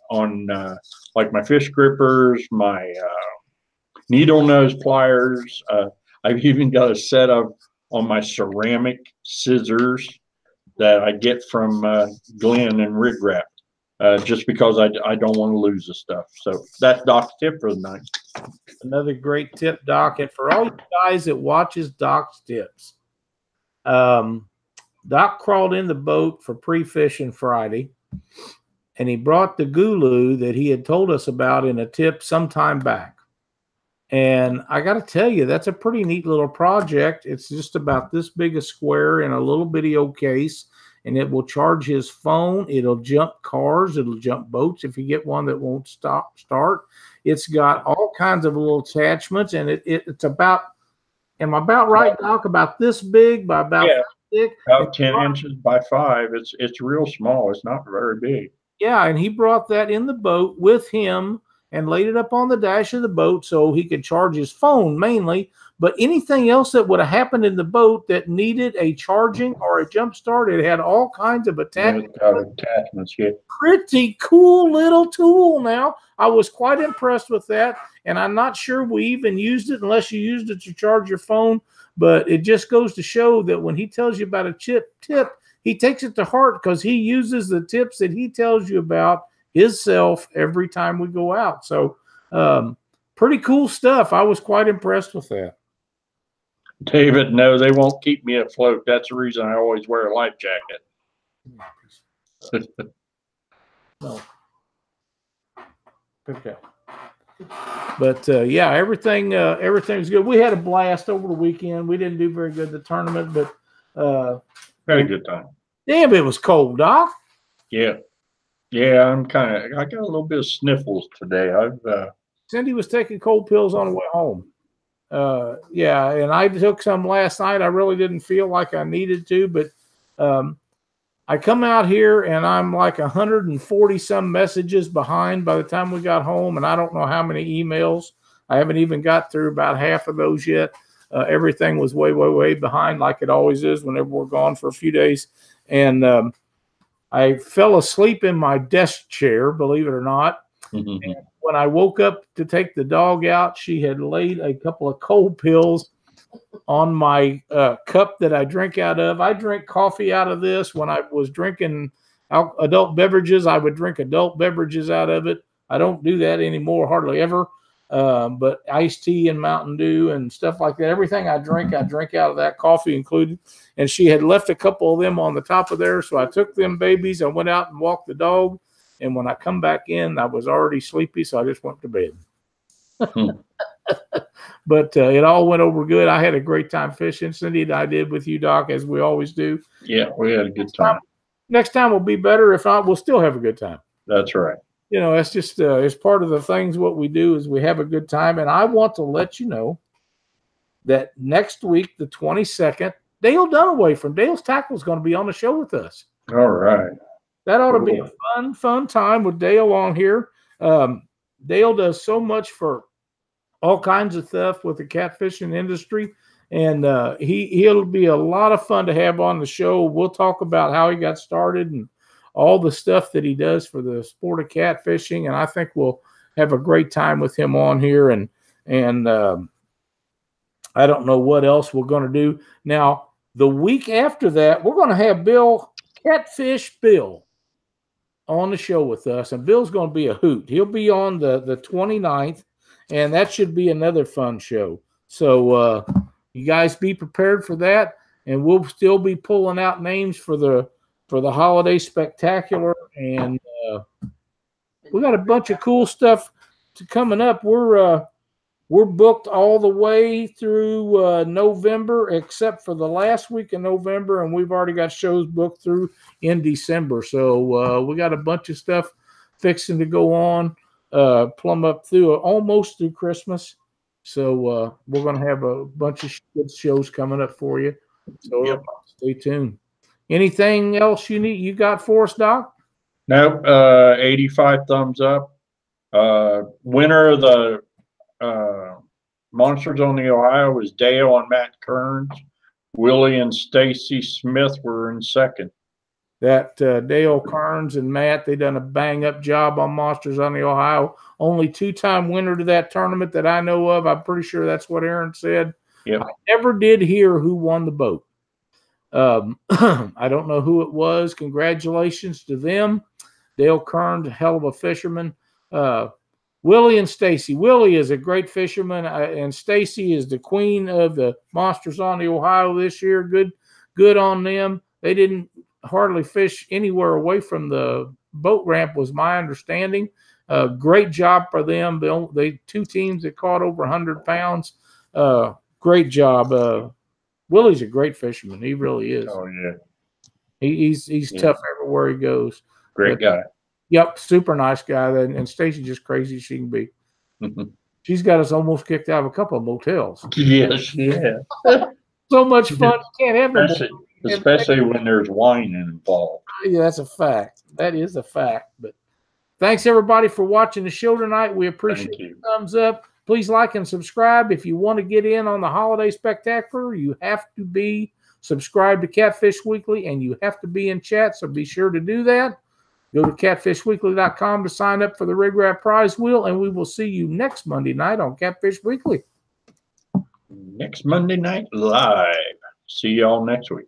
like my fish grippers, my needle nose pliers. I've even got a set of on my ceramic scissors that I get from Glenn and Rig Wrap, just because I don't want to lose the stuff. So that's Doc's tip for the night. Another great tip, Doc. And for all you guys that watches Doc's tips, Doc crawled in the boat for pre-fishing Friday, and he brought the gulu that he had told us about in a tip some time back. And I got to tell you, that's a pretty neat little project. It's just about this big a square in a little bitty old case, and it will charge his phone. It'll jump cars. It'll jump boats if you get one that won't start. It's got all kinds of little attachments, and it's about, am I about right, Doc? About this big by about thick? About 10 inches by 5. It's real small. It's not very big. Yeah, and he brought that in the boat with him and laid it up on the dash of the boat so he could charge his phone mainly. But anything else that would have happened in the boat that needed a charging or a jump start, it had all kinds of attachments. Yeah. Pretty cool little tool now. I was quite impressed with that, and I'm not sure we even used it unless you used it to charge your phone. But it just goes to show that when he tells you about a tip, he takes it to heart because he uses the tips that he tells you about himself every time we go out. So pretty cool stuff. I was quite impressed with that. David, no, they won't keep me afloat. That's the reason I always wear a life jacket. No. Okay. But yeah, everything's good. We had a blast over the weekend. We didn't do very good in the tournament, but very good time. Damn, it was cold, Doc. Yeah. Yeah, I got a little bit of sniffles today. Cindy was taking cold pills on the way home. Yeah, and I took some last night. I really didn't feel like I needed to, but I come out here and I'm like 140 some messages behind by the time we got home, and I don't know how many emails. I haven't even got through about half of those yet. Everything was way, way, way behind, like it always is whenever we're gone for a few days. And I fell asleep in my desk chair, believe it or not. And when I woke up to take the dog out, she had laid a couple of cold pills on my cup that I drink out of. I drink coffee out of this. When I was drinking adult beverages, I would drink adult beverages out of it. I don't do that anymore, hardly ever. But iced tea and Mountain Dew and stuff like that, everything I drink out of that, coffee included. And she had left a couple of them on the top of there. So I took them babies. I went out and walked the dog. And when I come back in, I was already sleepy. So I just went to bed. But it all went over good. I had a great time fishing, Cindy. I did with you, Doc, as we always do. Yeah, we had a good time. Next time will be better. If not, we'll still have a good time. That's right. You know, it's just it's part of the things what we do is we have a good time. And I want to let you know that next week, the 22nd, Dale Dunaway from Dale's Tackle is going to be on the show with us. All right. That ought to be a fun time with Dale on here. Dale does so much for all kinds of stuff with the catfishing industry. And he'll be a lot of fun to have on the show. We'll talk about how he got started and all the stuff that he does for the sport of catfishing. And I think we'll have a great time with him on here. And I don't know what else we're going to do. Now, the week after that, we're going to have Catfish Bill on the show with us. And Bill's going to be a hoot. He'll be on the 29th. And that should be another fun show. So you guys be prepared for that. And we'll still be pulling out names for the holiday spectacular. And we got a bunch of cool stuff coming up. We're booked all the way through November, except for the last week of November. And we've already got shows booked through in December. So we got a bunch of stuff fixing to go on. Plumb up through almost through Christmas. So we're going to have a bunch of good shows coming up for you. So stay tuned. Anything else you got for us, Doc? Nope. 85 thumbs up. Winner of the Monsters on the Ohio was Dale and Matt Kearns. Willie and Stacy Smith were in second. That Dale Kearns and Matt, they done a bang-up job on Monsters on the Ohio. Only two-time winner to that tournament that I know of. I'm pretty sure that's what Aaron said. Yep. I never did hear who won the boat. I don't know who it was. Congratulations to them. Dale Kearns, a hell of a fisherman. Willie and Stacy. Willie is a great fisherman, and Stacy is the queen of the Monsters on the Ohio this year. Good on them. They didn't hardly fish anywhere away from the boat ramp, was my understanding. Great job for them. They two teams that caught over 100 pounds. Great job. Willie's a great fisherman. He really is. Oh yeah. He's tough everywhere he goes. Great guy. Yep, super nice guy. And Stacy's just crazy as she can be. She's got us almost kicked out of a couple of motels. Yes, yeah. So much fun. You can't have it. Especially when there's wine involved. Yeah, that's a fact. That is a fact. But thanks, everybody, for watching the show tonight. We appreciate the thumbs up. Please like and subscribe. If you want to get in on the holiday spectacular, you have to be subscribed to Catfish Weekly, and you have to be in chat, so be sure to do that. Go to catfishweekly.com to sign up for the Rig Wrap Prize Wheel, and we will see you next Monday night on Catfish Weekly. Next Monday night live. See y'all next week.